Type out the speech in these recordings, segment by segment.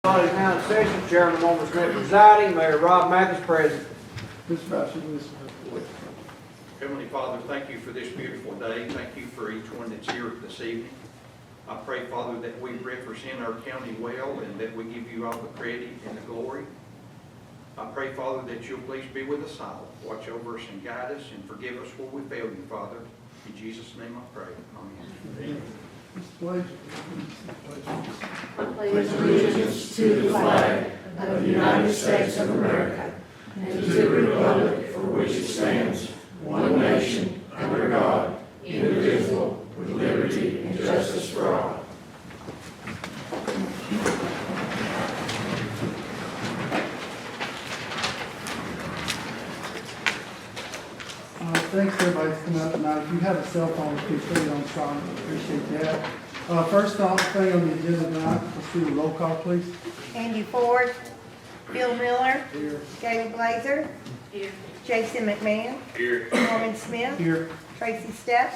Body now in session, Chairman Norman Smith presiding, Mayor Rob Mathis present. Mr. Vice, listen. Heavenly Father, thank you for this beautiful day. Thank you for each one that's here this evening. I pray, Father, that we represent our county well and that we give you all the credit and the glory. I pray, Father, that you'll please be with us all. Watch over us and guide us and forgive us where we fail you, Father. In Jesus' name I pray. Amen. Mr. Blazer. Pledge allegiance to the flag of the United States of America and to the republic for which it stands, one nation, under God, indivisible, with liberty and justice for all. Thanks everybody for coming out tonight. If you have a cell phone, please put it on silent. Appreciate that. First thing on the agenda tonight, let's do a roll call, please. Andy Ford, Bill Miller, Here. Gail Blazer, Jason McMahon, Norman Smith, Here. Tracy Stepp,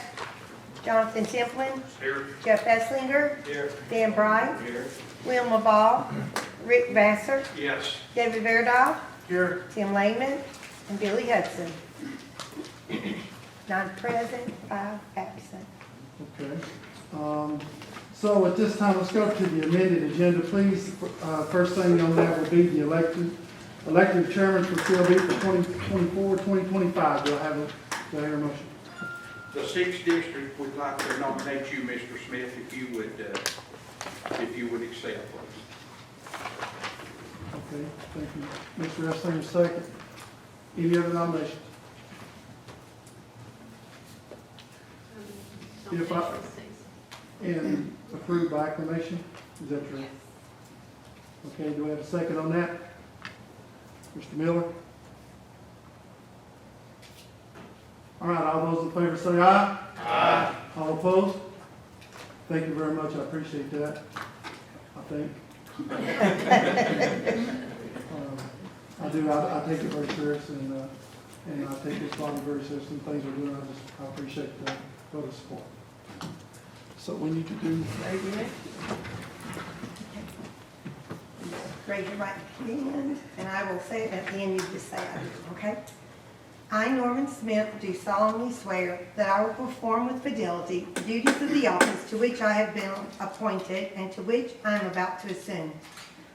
Jonathan Templin, Here. Jeff Esslinger, Here. Dan Bright, Here. Wilma Ball, Rick Vassar, Yes. David Verdoff, Here. Tim Lehman, and Billy Hudson. 9 present, 5 absent. Okay. So at this time, let's go to the amended agenda, please. First thing on that will be the elected chairman for CLB for 2024-2025. Do I have a motion? The 6th district would like to nominate you, Mr. Smith, if you would accept, please. Okay, thank you. Mr. Esslinger, second. Any other nominations? And approved by acclamation? Is that true? Okay, do we have a second on that? Mr. Miller? All right, all those in favor say aye. Aye. All opposed? Thank you very much, I appreciate that, I think. I do, I take it very serious, and I take this body very seriously, things we're doing, I appreciate the vote of support. So we need to do, Raise your right hand, and I will say it at the end, you just say I do, okay? I, Norman Smith, do solemnly swear that I will perform with fidelity the duties of the office to which I have been appointed and to which I am about to assume.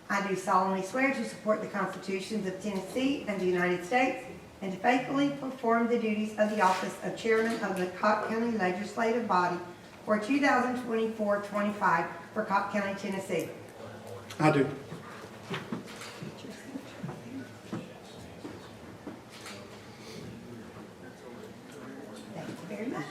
I do solemnly swear to support the constitutions of Tennessee and the United States and to faithfully perform the duties of the office of Chairman of the Cocke County Legislative Body for 2024-25 for Cocke County, Tennessee. I do. Thank you very much.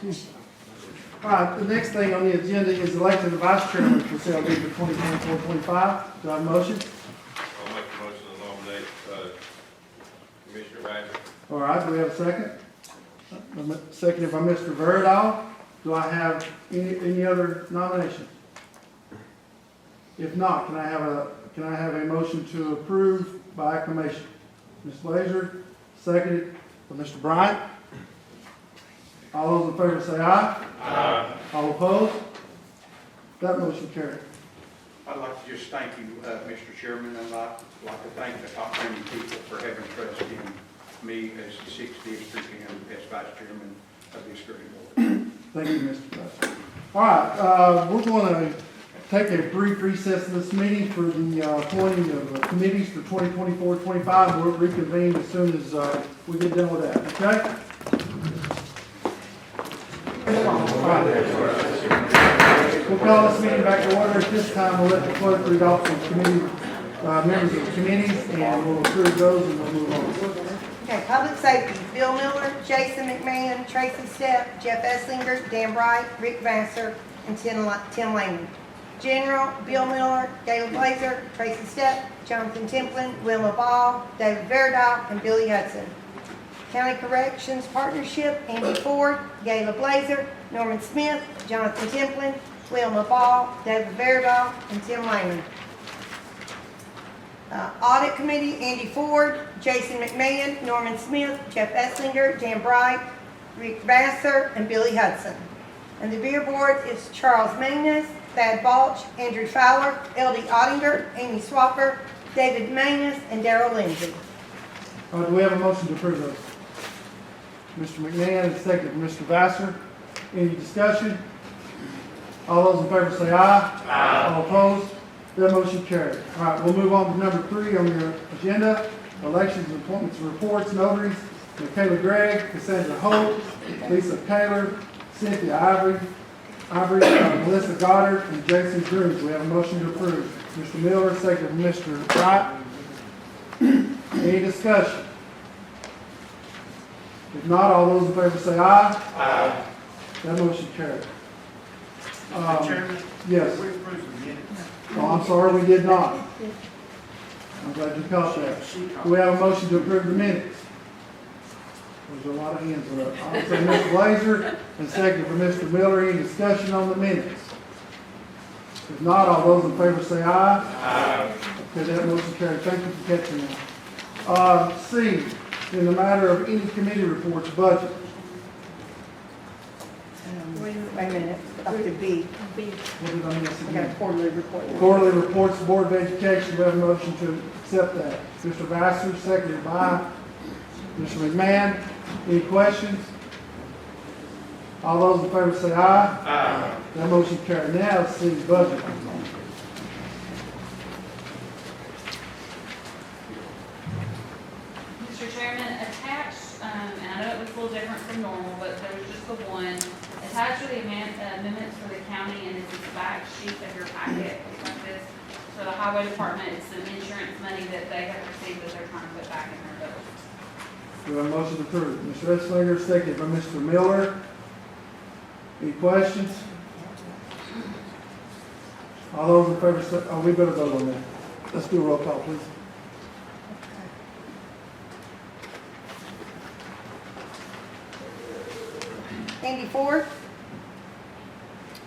All right, the next thing on the agenda is electing the vice chairman for CLB for 2024-25. Do I have a motion? I'll make a motion to nominate Commissioner Badger. All right, do we have a second? Seconded by Mr. Verdoff. Do I have any other nominations? If not, can I have a motion to approve by acclamation? Ms. Blazer, seconded by Mr. Bryant. All those in favor say aye. Aye. All opposed? That motion carried. I'd like to just thank you, Mr. Chairman, and I'd like to thank the Cocke County people for having trust in me as the 6th district and as vice chairman of this great board. Thank you, Mr. President. All right, we're going to take a brief recess in this meeting for the appointing of committees for 2024-25. We'll reconvene as soon as we get done with that, okay? All right. We'll call this meeting back to order. At this time, we'll let the clerk read off the committee, members of the committees, and we'll approve those and we'll move on. Okay, Public Safety, Bill Miller, Jason McMahon, Tracy Stepp, Jeff Esslinger, Dan Bright, Rick Vassar, and Tim Lehman. General, Bill Miller, Gail Blazer, Tracy Stepp, Jonathan Templin, Wilma Ball, David Verdoff, and Billy Hudson. County Corrections Partnership, Andy Ford, Gail Blazer, Norman Smith, Jonathan Templin, Wilma Ball, David Verdoff, and Tim Lehman. Audit Committee, Andy Ford, Jason McMahon, Norman Smith, Jeff Esslinger, Dan Bright, Rick Vassar, and Billy Hudson. And the beer board is Charles Manus, Thad Balch, Andrew Fowler, L.D. Ottinger, Amy Swapper, David Manus, and Darrell Lindsay. Do we have a motion to approve those? Mr. McMahon, and second from Mr. Vassar. Any discussion? All those in favor say aye. Aye. All opposed? That motion carried. All right, we'll move on to number 3 on your agenda. Elections, appointments, and reports, notaries. Michaela Gregg, Cassandra Holt, Lisa Taylor, Cynthia Ivory, Melissa Goddard, and Jason Drews. We have a motion to approve. Mr. Miller, second from Mr. Wright. Any discussion? If not, all those in favor say aye. Aye. That motion carried. Mr. Chairman, Yes. we approved the minutes. Oh, I'm sorry, we did not. I'm glad you caught that. Do we have a motion to approve the minutes? There's a lot of hands up. I'll say Mr. Blazer and second for Mr. Miller. Any discussion on the minutes? If not, all those in favor say aye. Aye. Okay, that motion carried. Thank you for catching that. C, in the matter of any committee reports, budget. Wait a minute, up to B. What did I miss I got a again? quarterly report. Quarterly reports, the Board of Education. We have a motion to accept that. Mr. Vassar, seconded by Mr. McMahon. Any questions? All those in favor say aye. Aye. That motion carried. Now, let's see the budget. Mr. Chairman, attached, and I know it was a little different from normal, but there was just the one. Attached are the amendments for the county, and it's the back sheet of your packet, it's like this. For the highway department, it's some insurance money that they have received that they're trying to put back in their bills. We have a motion approved. Mr. Eslinger, seconded by Mr. Miller. Any questions? All those in favor say, we better vote on that. Let's do a roll call, please. Andy Ford,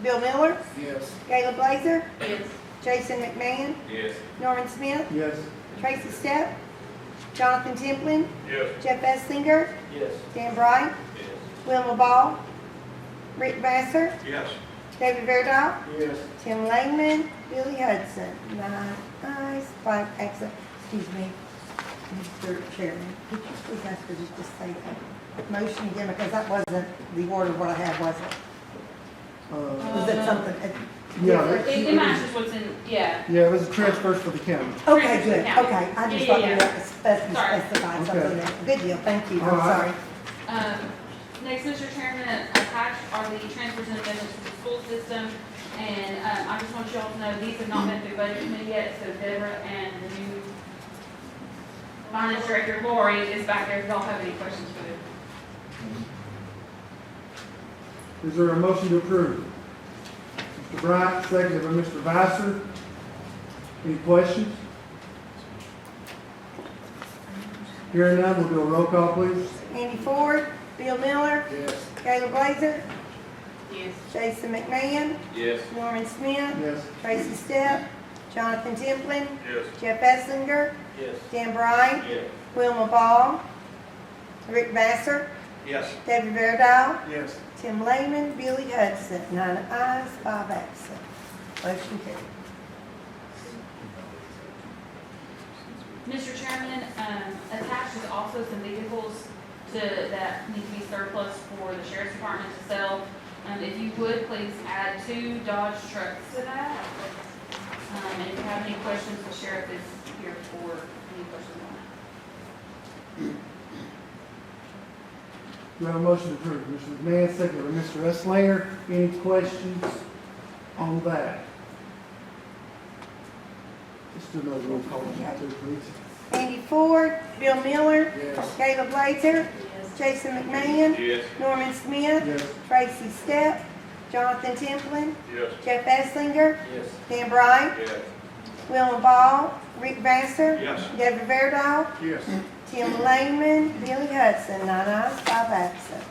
Bill Miller, Yes. Gayla Blazer, Yes. Jason McMahon, Yes. Norman Smith, Yes. Tracy Stepp, Jonathan Templin, Yes. Jeff Essinger, Yes. Dan Bryant, Yes. Wilma Ball, Rick Vassar, Yes. David Verdow, Yes. Tim Langman, Billy Hudson. 9 ayes, 5 absent. Excuse me, Mr. Chairman, could you please ask her just to say that motion again, because that wasn't the order what I had, was it? Was it something? Yeah, It matches what's in, yeah. Yeah, it was a transfers for the county. Okay, good, okay, I just thought you had to Sorry. specify something Okay. there. Good deal, thank you, All I'm right. sorry. Next, Mr. Chairman, attached are the transfers and amendments to the school system. And I just want you all to know, these have not been through budget committee yet, so Deborah and the new finance director, Lori, is back there if y'all have any questions for them. Is there a motion to approve? Mr. Bryant, seconded by Mr. Vassar. Any questions? Hearing none, we'll do a roll call, please. Andy Ford, Bill Miller, Yes. Gayla Blazer, Yes. Jason McMahon, Yes. Norman Smith, Yes. Tracy Stepp, Jonathan Templin, Yes. Jeff Essinger, Yes. Dan Bryant, Yes. Wilma Ball, Rick Vassar, Yes. David Verdow, Yes. Tim Lehman, Billy Hudson. 9 ayes, 5 absent. Motion carried. Mr. Chairman, attached is also some vehicles that need to be surplus for the sheriff's department to sell. If you would, please add 2 Dodge trucks to that. And if you have any questions, the sheriff is here for any questions on that. Do I have a motion to approve? Mr. McMahon, seconded by Mr. Eslinger. Any questions on that? Let's do another roll call on that too, please. Andy Ford, Bill Miller, Yes. Gayla Blazer, Yes. Jason McMahon, Yes. Norman Smith, Yes. Tracy Stepp, Jonathan Templin, Yes. Jeff Essinger, Yes. Dan Bryant, Yes. Wilma Ball, Rick Vassar, Yes. David Verdow, Yes. Tim Lehman, Billy Hudson. 9 ayes, 5 absent.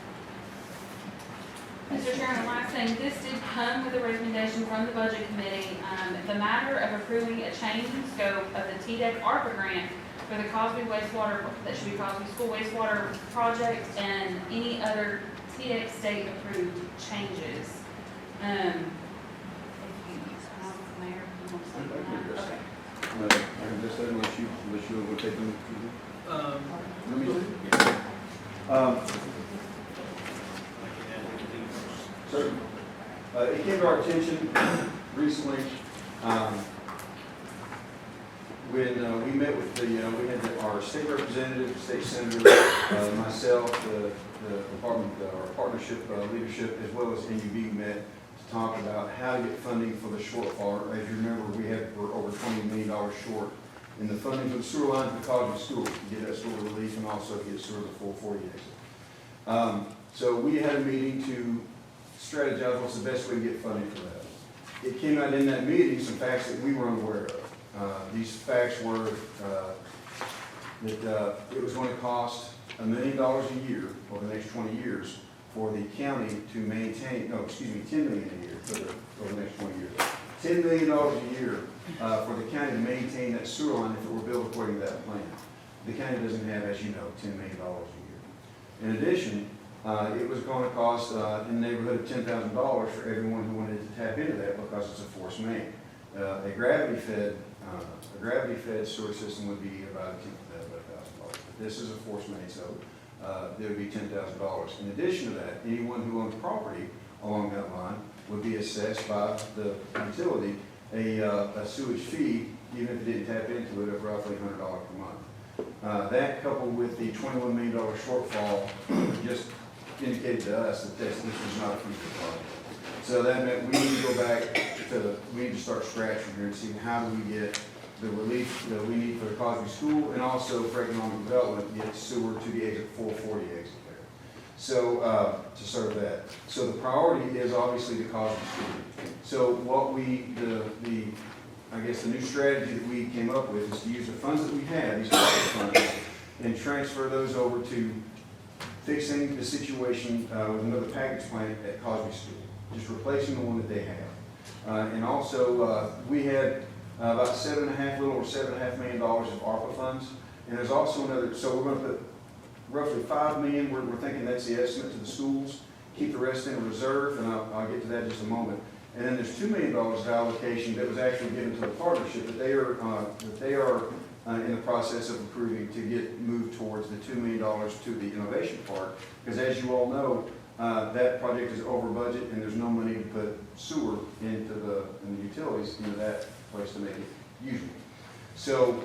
Mr. Chairman, last thing, this did come with a recommendation from the Budget Committee. The matter of approving a change in scope of the TDEC ARPA grant for the Cosby wastewater, that should be Cosby School wastewater project, and any other TDEC state approved changes. If you, Mayor, you want to say that? Okay. I can just say unless you will take them. Let me. So, it came to our attention recently, when we met with we had our state representative, state senator, myself, the department, our partnership leadership, as well as NUB met to talk about how to get funding for the shortfall. As you remember, we're over $20 million short in the funding for the sewer line for the Cocke School, to get that sewer relief and also to get sewer to 440 exit. So we had a meeting to strategize what's the best way to get funding for that. It came out in that meeting some facts that we were unaware of. These facts were that it was going to cost $1 million a year over the next 20 years for the county to maintain, $10 million a year over the next 20 years. $10 million a year for the county to maintain that sewer line if it were built according to that plan. The county doesn't have, as you know, $10 million a year. In addition, it was going to cost in the neighborhood of $10,000 for everyone who wanted to tap into that because it's a forced main. A gravity-fed sewer system would be about $1,000. This is a forced main, so there would be $10,000. In addition to that, anyone who owns property along that line would be assessed by the utility a sewage fee, even if it didn't tap into it, of roughly $100 per month. That coupled with the $21 million shortfall just indicated to us that this was not a feasible project. So that meant we need to go back we need to start scratching here and see how do we get the relief that we need for the Cocke School and also for economic development, get sewer to the exit 440 exit there. So to serve that. So the priority is obviously the Cocke School. So what I guess the new strategy that we came up with is to use the funds that we have, these funds, and transfer those over to fixing the situation with another package plant at Cocke School, just replacing the one that they have. And also, we had about little over $7.5 million of ARPA funds. And there's also another, so we're going to put roughly $5 million, we're thinking that's the estimate to the schools, keep the rest in a reserve, and I'll get to that in just a moment. And then there's $2 million of allocation that was actually given to the partnership that they are in the process of approving to get moved towards the $2 million to the innovation part. Because as you all know, that project is over budget and there's no money to put sewer into the utilities into that place to make it usable. So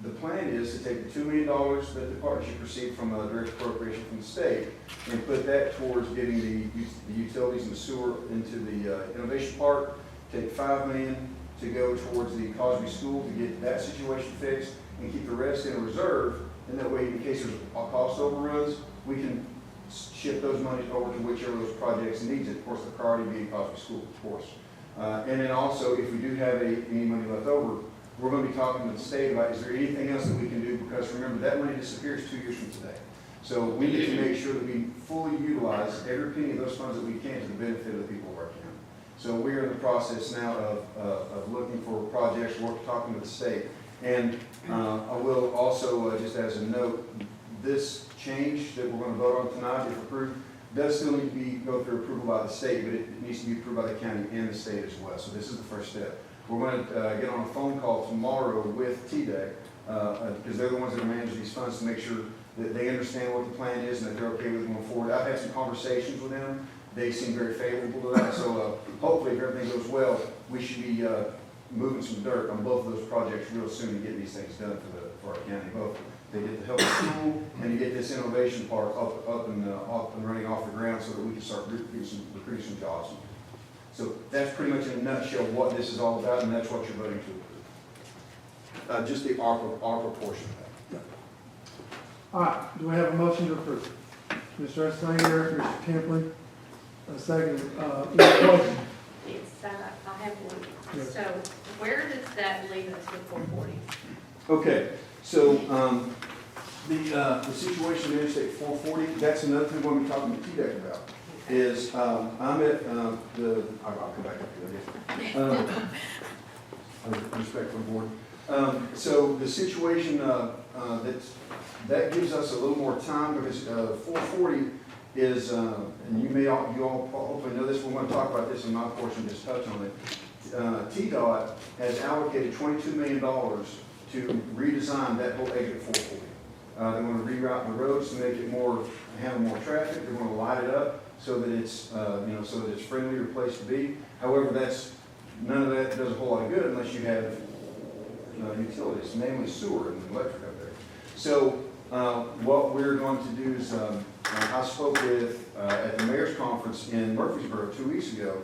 the plan is to take the $2 million that the partnership received from a direct appropriation from the state and put that towards getting the utilities and the sewer into the innovation part, take $5 million to go towards the Cocke School to get that situation fixed and keep the rest in a reserve, and that way in case there's cost overruns, we can shift those monies over to whichever of those projects needs it. Of course, the priority being Cocke School, of course. And then also, if we do have any money left over, we're going to be talking to the state about, is there anything else that we can do? Because remember, that money disappears 2 years from today. So we need to make sure that we fully utilize every penny of those funds that we can to the benefit of the people of our county. So we are in the process now of looking for projects, talking to the state. And I will also, just as a note, this change that we're going to vote on tonight, if approved, does still need to go through approval by the state, but it needs to be approved by the county and the state as well. So this is the first step. We're going to get on a phone call tomorrow with TDEC, because they're the ones that are managing these funds, to make sure that they understand what the plan is and that they're okay with going forward. I've had some conversations with them. They seem very favorable to that. So hopefully, if everything goes well, we should be moving some dirt on both of those projects real soon and getting these things done for our county. Both they get the help of school and to get this innovation part up and running off the ground so that we can start recruiting some jobs. So that's pretty much in a nutshell what this is all about, and that's what you're voting to approve. Just the ARPA portion of that. All right, do we have a motion to approve? Mr. Estinger, Mr. Templin, a second. Any questions? It's, I'll have one. Yes. So where does that leave us with 440? Okay, so the situation in Interstate 440, that's another thing we're going to be talking to TDEC about. Is I'm at I'll come back up here, I guess. Respect for the board. So the situation that gives us a little more time because 440 is, and you all hopefully know this, we're going to talk about this in my portion, just touch on it. TDOT has allocated $22 million to redesign that whole exit 440. They want to reroute the roads to make it handle more traffic. They want to light it up so that it's, so that it's a friendlier place to be. However, none of that does a whole lot of good unless you have utilities, namely sewer and electric up there. So what we're going to do is, I spoke with, at the mayor's conference in Murfreesboro 2 weeks ago,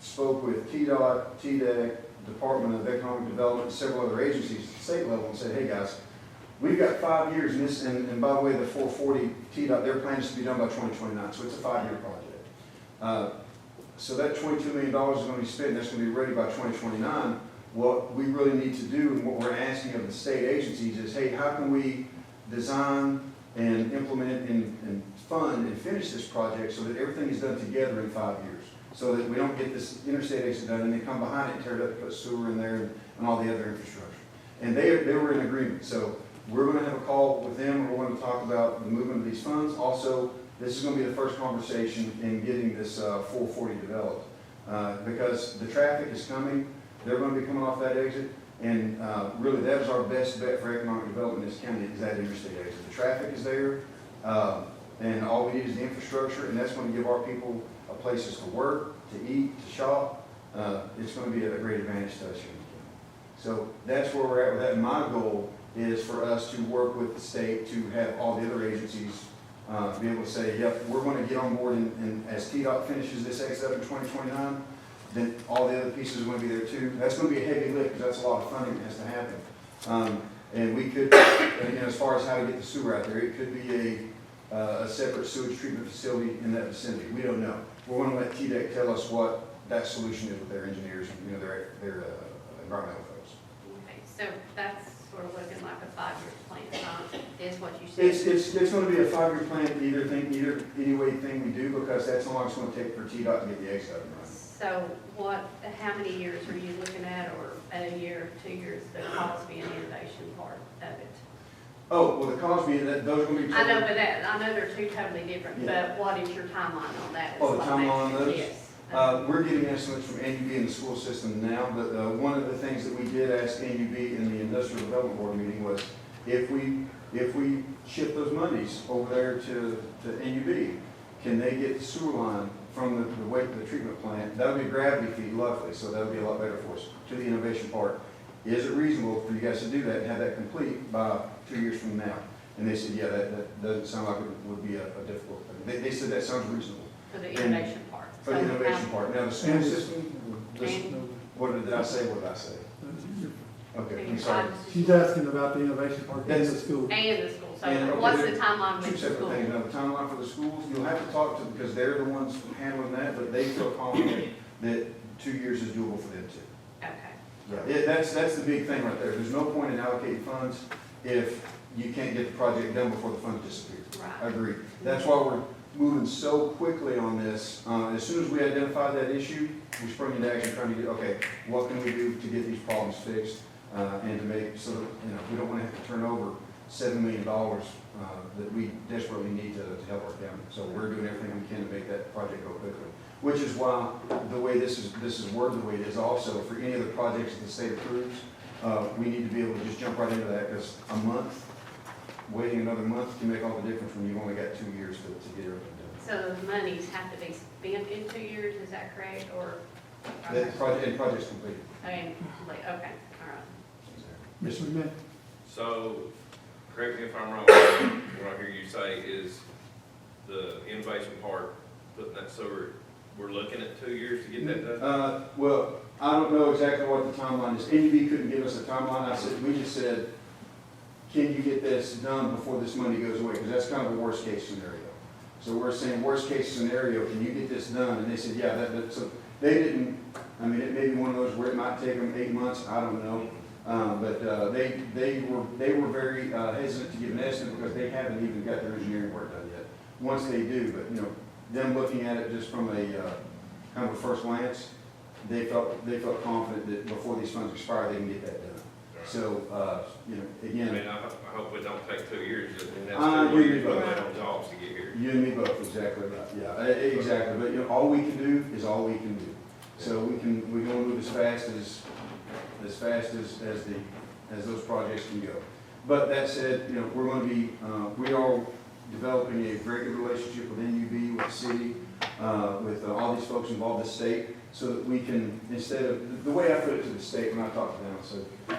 spoke with TDOT, TDEC, Department of Economic Development, several other agencies at the state level, and said, hey guys, we've got 5 years in this, and by the way, the 440 TDOT, their plan is to be done by 2029, so it's a 5-year project. So that $22 million is going to be spent, and that's going to be ready by 2029. What we really need to do, and what we're asking of the state agencies is, hey, how can we design and implement and fund and finish this project so that everything is done together in 5 years? So that we don't get this interstate exit done and then come behind it and tear it up and put sewer in there and all the other infrastructure. And they were in agreement. So we're going to have a call with them. We're going to talk about the movement of these funds. Also, this is going to be the first conversation in getting this 440 developed. Because the traffic is coming. They're going to be coming off that exit. And really, that is our best bet for economic development in this county, is that interstate exit. The traffic is there. And all we need is the infrastructure. And that's going to give our people places to work, to eat, to shop. It's going to be a great advantage to us here in the county. So that's where we're at with that. And my goal is for us to work with the state to have all the other agencies be able to say, yep, we're going to get on board, and as TDOT finishes this exit in 2029, then all the other pieces are going to be there too. That's going to be a heavy lift because that's a lot of funding that has to happen. And we could, as far as how to get the sewer out there, it could be a separate sewage treatment facility in that vicinity. We don't know. We're going to let TDEC tell us what that solution is with their engineers and their environmental folks. Okay, so that's sort of looking like a 5-year plan, is what you said? It's going to be a 5-year plan, either thing we do, because that's how long it's going to take for TDOT to get the exit up and running. So how many years are you looking at, or a year, 2 years, the Cosby and innovation part of it? Oh, well, the Cosby, those are going to be. I know, but I know they're two totally different, Yeah. but what is your timeline on that? Oh, the timeline on those? Yes. We're getting estimates from NUB in the school system now, but one of the things that we did ask NUB in the Industrial Development Board meeting was, if we shift those monies over there to NUB, can they get the sewer line from the way to the treatment plant? That would be a gravity feed, luckily, so that would be a lot better for us. To the innovation part, is it reasonable for you guys to do that and have that complete by 2 years from now? And they said, yeah, that doesn't sound like it would be a difficult thing. They said that sounds reasonable. For the innovation part. For the innovation part. Now, the school system, And- what did I say? What did I say? Okay, I'm sorry. She's asking about the innovation part in the school. And the school, so And, okay, what's there- the timeline Two with the separate school? things. Now, the timeline for the schools, you'll have to talk to them because they're the ones handling that, but they feel confident that 2 years is doable for them too. Okay. Yeah, that's the big thing right there. There's no point in allocating funds if you can't get the project done before the funds disappear. Right. Agreed. That's why we're moving so quickly on this. As soon as we identified that issue, we sprung into action trying to get, okay, what can we do to get these problems fixed? And to make, so that, we don't want to have to turn over $7 million that we desperately need to help our county. So we're doing everything we can to make that project go quickly. Which is why the way this is worded the way it is also, for any of the projects that the state approves, we need to be able to just jump right into that, because a month, waiting another month can make all the difference when you've only got 2 years to get everything done. So those monies have to be spent in 2 years, is that correct, or? That project's completed. Okay, okay, all right. Mr. McMahon? So, correct me if I'm wrong, what I hear you say is the innovation part, putting that sewer, we're looking at 2 years to get that done? Well, I don't know exactly what the timeline is. NUB couldn't give us a timeline. We just said, can you get this done before this money goes away? Because that's kind of a worst case scenario. So we're saying worst case scenario, can you get this done? And they said, yeah, so they didn't, it may be one of those where it might take them 8 months, I don't know. But they were very hesitant to give an estimate because they haven't even got their engineering work done yet. Once they do, but them looking at it just from a kind of a first glance, they felt confident that before these funds expire, they can get that done. So, you know, I again, mean, I hope it don't take 2 years, and that's Uh, 2 you- years, we'll wait on jobs to get here. you and me both, exactly right, yeah, exactly, but, you know, all we can do is all we can do. So we're gonna move as fast as those projects can go. But that said, you know, we're gonna be, we are developing a very good relationship with NUB, with the city, with all these folks involved in the state, so that we can, instead of, the way I put it to the state when I talk to them, so,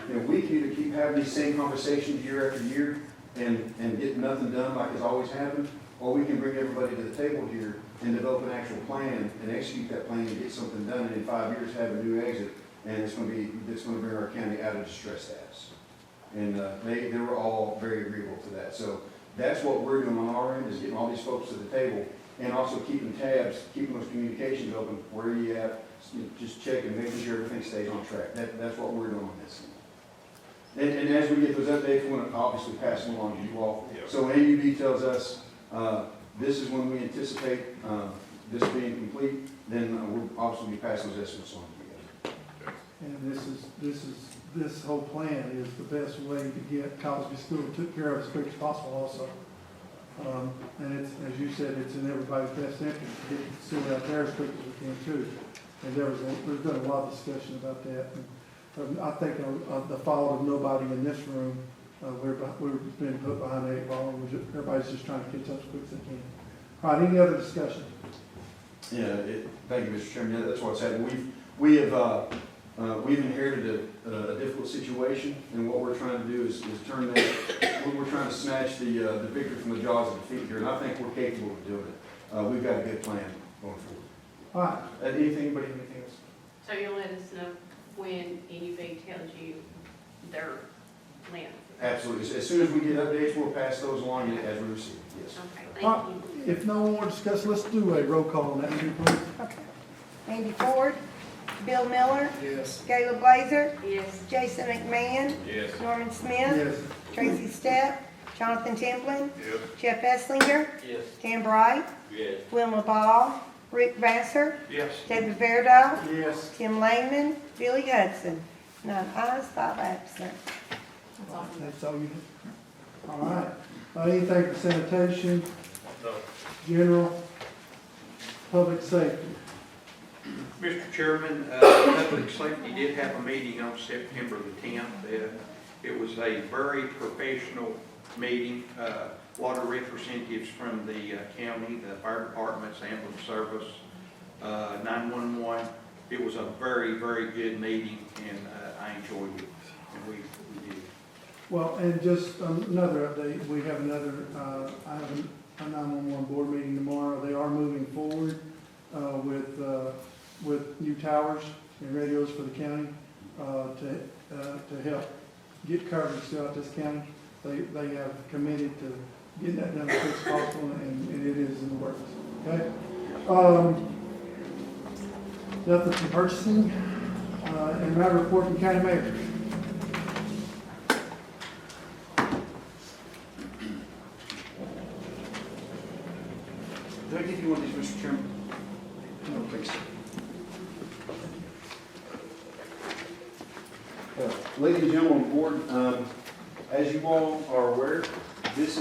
you know, we can either keep having these same conversations year after year and get nothing done like has always happened, or we can bring everybody to the table here and develop an actual plan and execute that plan and get something done, and in 5 years have a new exit, and it's gonna bring our county out of distress status. And they were all very agreeable to that. So that's what we're doing on our end, is getting all these folks to the table, and also keeping tabs, keeping those communications open. Where are you at? Just checking, making sure everything stays on track. That's what we're doing on this. And as we get those updates, we're going to obviously pass them along to you all. Yep. So when NUB tells us this is when we anticipate this being complete, then we'll obviously be passing those estimates on to you guys. And this whole plan is the best way to get Cosby School took care of as quick as possible also. And it's, as you said, it's in everybody's best interest to get the school out there as quick as we can too. And there's been a lot of discussion about that. And I think the fault of nobody in this room, we've been put behind the 8 ball, and everybody's just trying to catch up as quick as they can. All right, any other discussion? Yeah, thank you, Mr. Chairman. Yeah, that's what's happened. We've inherited a difficult situation, and what we're trying to do is turn that. We're trying to snatch the victory from the jaws of defeat here, and I think we're capable of doing it. We've got a good plan going forward. All right, Anything else? So you'll let us know when NUB tells you their plan? Absolutely. As soon as we get updates, we'll pass those along as we receive. Yes. Okay, all thank right. you. If no one more discuss, let's do a roll call on that, please. Okay. Randy Ford, Bill Miller, Yes. Gayla Blazer, Yes. Jason McMahon, Yes. Norman Smith, Yes. Tracy Stepp, Jonathan Templin, Yes. Jeff Esslinger, Yes. Dan Bright, Yes. Wilma Ball, Rick Vassar, Yes. David Verda, Yes. Tim Langman, Billy Hudson. 9 ayes, 5 absent. That's all. That's all you have. All right. Anything for sanitation, No. general, public safety? Mr. Chairman, Public Safety did have a meeting on September the 10th. It was a very professional meeting. A lot of representatives from the county, the fire departments, ambulance service, 911. It was a very, very good meeting, and I enjoyed it, and we did. Well, and just another update, we have another, I have a 911 board meeting tomorrow. They are moving forward with new towers and radios for the county to help get coverage throughout this county. They have committed to getting that done as quick as possible, and it is in the works. Okay? Nothing from purchasing, and my report from county manager. Did I give you one of these, Mr. Chairman? No, please. Ladies and gentlemen on the board, as you all are aware, this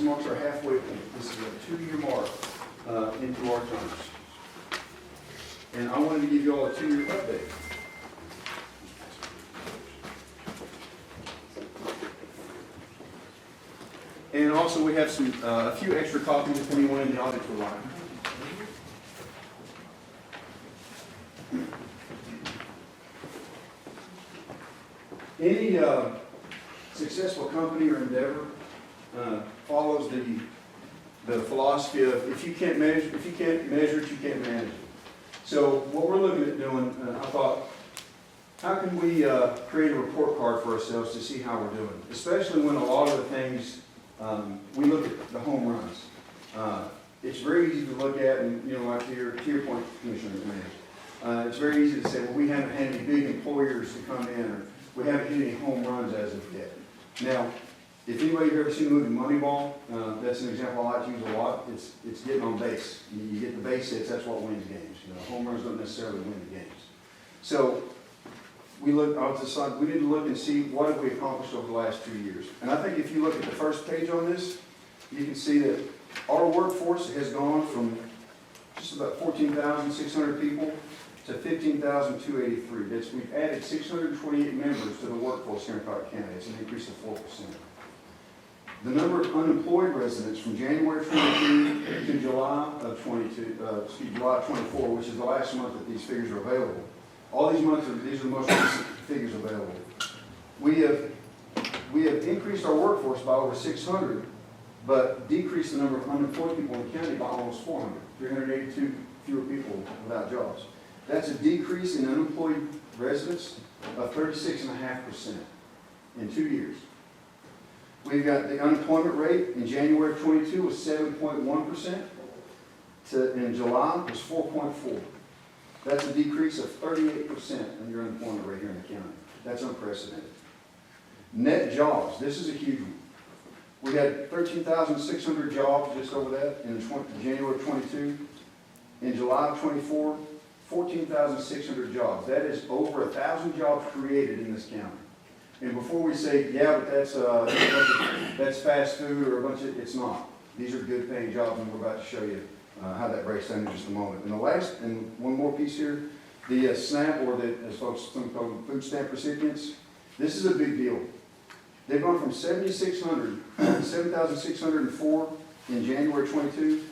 marks our halfway point. This is a 2-year mark into our terms. And I wanted to give you all a 2-year update. And also, we have a few extra copies if anyone in the audience would like. Any successful company or endeavor follows the philosophy of if you can't measure it, you can't manage it. So what we're looking at doing, I thought, how can we create a report card for ourselves to see how we're doing, especially when a lot of the things we look at the home runs. It's very easy to look at, and like to your point, Commissioner McMahon, it's very easy to say, well, we haven't had any big employers to come in, or we haven't hit any home runs as of yet. Now, if anybody's ever seen the movie Moneyball, that's an example I like to use a lot. It's getting on base. You get the base hits, that's what wins games. Home runs don't necessarily win the games. So we look, I'll decide, we need to look and see what have we accomplished over the last 2 years. And I think if you look at the first page on this, you can see that our workforce has gone from just about 14,600 people to 15,283. We've added 628 members to the workforce here in Cocke County. It's an increase of 4%. The number of unemployed residents from January 22 to July of 24, which is the last month that these figures are available. All these months these are the most recent figures available. We have increased our workforce by over 600, but decreased the number of unemployed people in the county by almost 400, 382 fewer people without jobs. That's a decrease in unemployed residents of 36.5% in 2 years. We've got the unemployment rate in January of 22 was 7.1%, in July was 4.4%. That's a decrease of 38% in your unemployment rate here in the county. That's unprecedented. Net jobs, this is a huge one. We had 13,600 jobs, just over that, in January of 22. In July of 24, 14,600 jobs. That is over 1,000 jobs created in this county. And before we say, yeah, but that's fast food or a bunch of, it's not. These are good paying jobs, and we're about to show you how that breaks down in just a moment. And the last, and one more piece here, the SNAP, or the, as folks some call them, food stamp recipients, this is a big deal. They've gone from 7,604 in January 22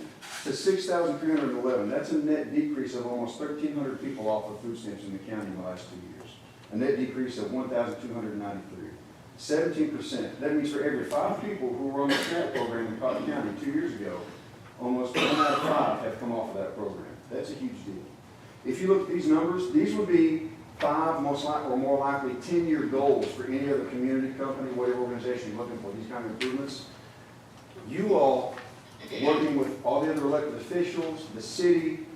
to 6,311. That's a net decrease of almost 1,300 people off of food stamps in the county in the last 2 years. A net decrease of 1,293. 17%. That means for every 5 people who were on the SNAP program in Cocke County 2 years ago, almost 1 out of 5 have come off of that program. That's a huge deal. If you look at these numbers, these would be 5 most likely, or more likely 10-year goals for any other community, company, whatever organization you're looking for these kind of improvements. You all, working with all the other elected officials, the city,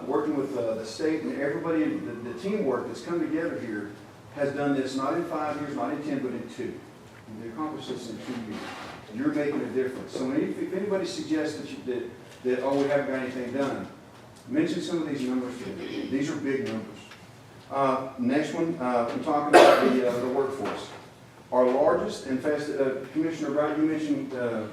working with the state and everybody, the teamwork that's come together here has done this not in 5 years, not in 10, but in 2. And they accomplished this in 2 years. You're making a difference. So if anybody suggests that oh, we haven't got anything done, mention some of these numbers. These are big numbers. Next one, I'm talking about the workforce. Our largest, in fact, Commissioner Bright, you mentioned the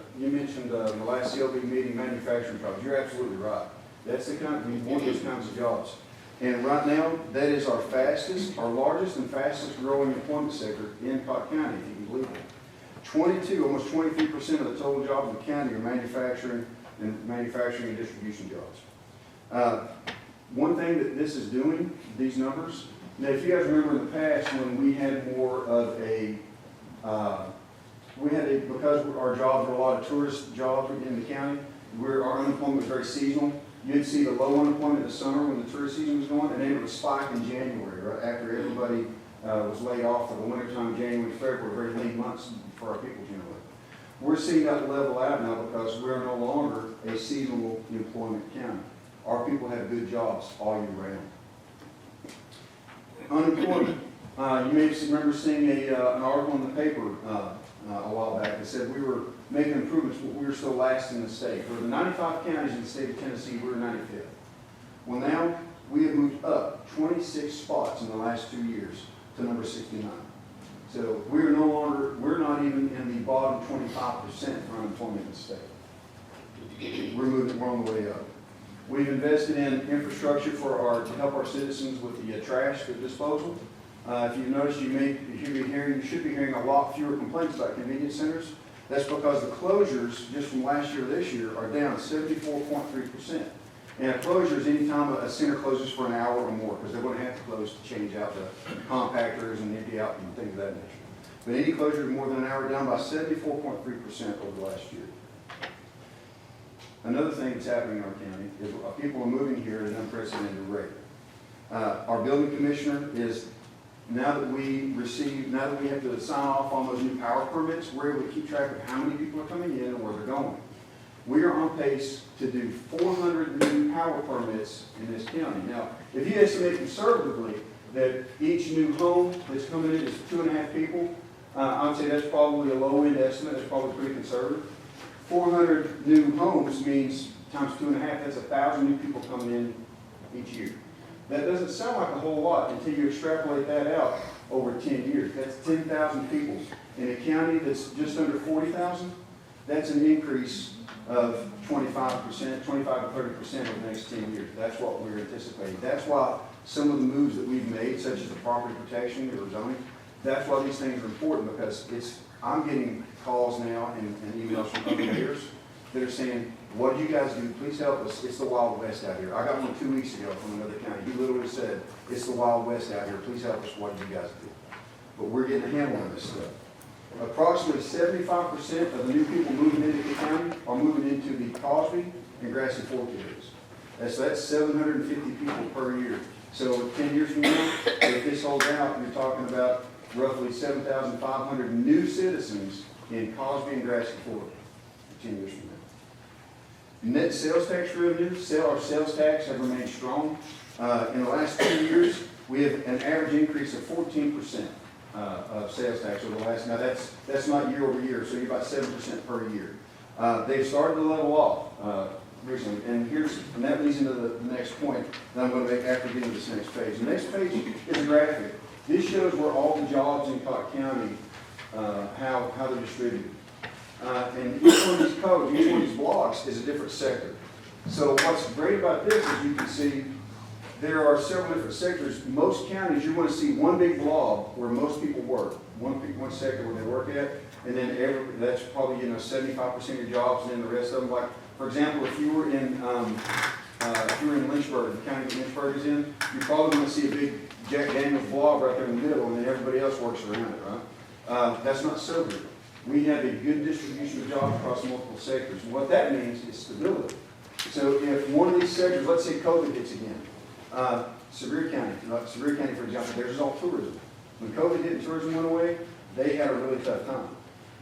last CLB meeting manufacturing jobs. You're absolutely right. That's the kind, we want those kinds of jobs. And right now, that is our fastest, our largest and fastest growing employment sector in Cocke County, if you can believe it. 22, almost 23% of the total jobs in the county are manufacturing and distribution jobs. One thing that this is doing, these numbers, now if you guys remember in the past when we had more of a, because our jobs were a lot of tourist jobs in the county, where our unemployment was very seasonal, you'd see the low unemployment in the summer when the tourist season was going, and then it would spike in January, right after everybody was laid off for the wintertime, January, February, very lean months for our people generally. We're seeing that level out now because we're no longer a seasonal employment county. Our people have good jobs all year round. Unemployment. You may remember seeing an article in the paper a while back that said we were making improvements, but we were still last in the state. For the 95 counties in the state of Tennessee, we were 95th. Well, now we have moved up 26 spots in the last 2 years to number 69. So we're not even in the bottom 25% for unemployment in the state. We're on the way up. We've invested in infrastructure to help our citizens with the trash disposal. If you've noticed, you should be hearing a lot fewer complaints about convenience centers. That's because the closures, just from last year to this year, are down 74.3%. And a closure is any time a center closes for an hour or more, because they're going to have to close to change out the compactors and empty out and things of that nature. But any closure more than an hour, down by 74.3% over the last year. Another thing that's happening in our county is people are moving here at an unprecedented rate. Our building commissioner is, now that we have to sign off on those new power permits, we're able to keep track of how many people are coming in and where they're going. We are on pace to do 400 new power permits in this county. Now, if you estimate conservatively that each new home that's coming in is 2.5 people, I would say that's probably a low-end estimate. That's probably pretty conservative. 400 new homes means times 2.5, that's 1,000 new people coming in each year. That doesn't sound like a whole lot until you extrapolate that out over 10 years. That's 10,000 people. In a county that's just under 40,000, that's an increase of 25%, 25 to 30% over the next 10 years. That's what we're anticipating. That's why some of the moves that we've made, such as the property protection or zoning, that's why these things are important, because I'm getting calls now and emails from other mayors that are saying, what do you guys do? Please help us. It's the Wild West out here. I got one 2 weeks ago from another county. He literally said, it's the Wild West out here. Please help us. What do you guys do? But we're getting a handle on this stuff. Approximately 75% of the new people moving into the county are moving into the Cosby and Grassy Fork areas. That's 750 people per year. So 10 years from now, if this holds out, you're talking about roughly 7,500 new citizens in Cosby and Grassy Fork 10 years from now. Net sales tax revenue, our sales tax have remained strong. In the last 2 years, we have an average increase of 14% of sales tax over the last, now that's not year over year, so you're about 7% per year. They've started to level off recently, and that leads into the next point that I'm going to make after getting to this next page. The next page is a graphic. This shows where all the jobs in Cocke County, how they're distributed. And each one of these codes, each one of these blocks is a different sector. So what's great about this is you can see there are several different sectors. Most counties, you're going to see one big blob where most people work, one sector where they work at, and then that's probably 75% of your jobs, and then the rest of them. Like for example, if you were in Lynchburg, the county that Lynchburg is in, you're probably going to see a big Jack Daniels blob right there in the middle, and then everybody else works around it, right? That's not so good. We have a good distribution of jobs across multiple sectors. And what that means is stability. So if one of these sectors, let's say COVID hits again, Sevier County, for example, there's all tourism. When COVID hit and tourism went away, they had a really tough time.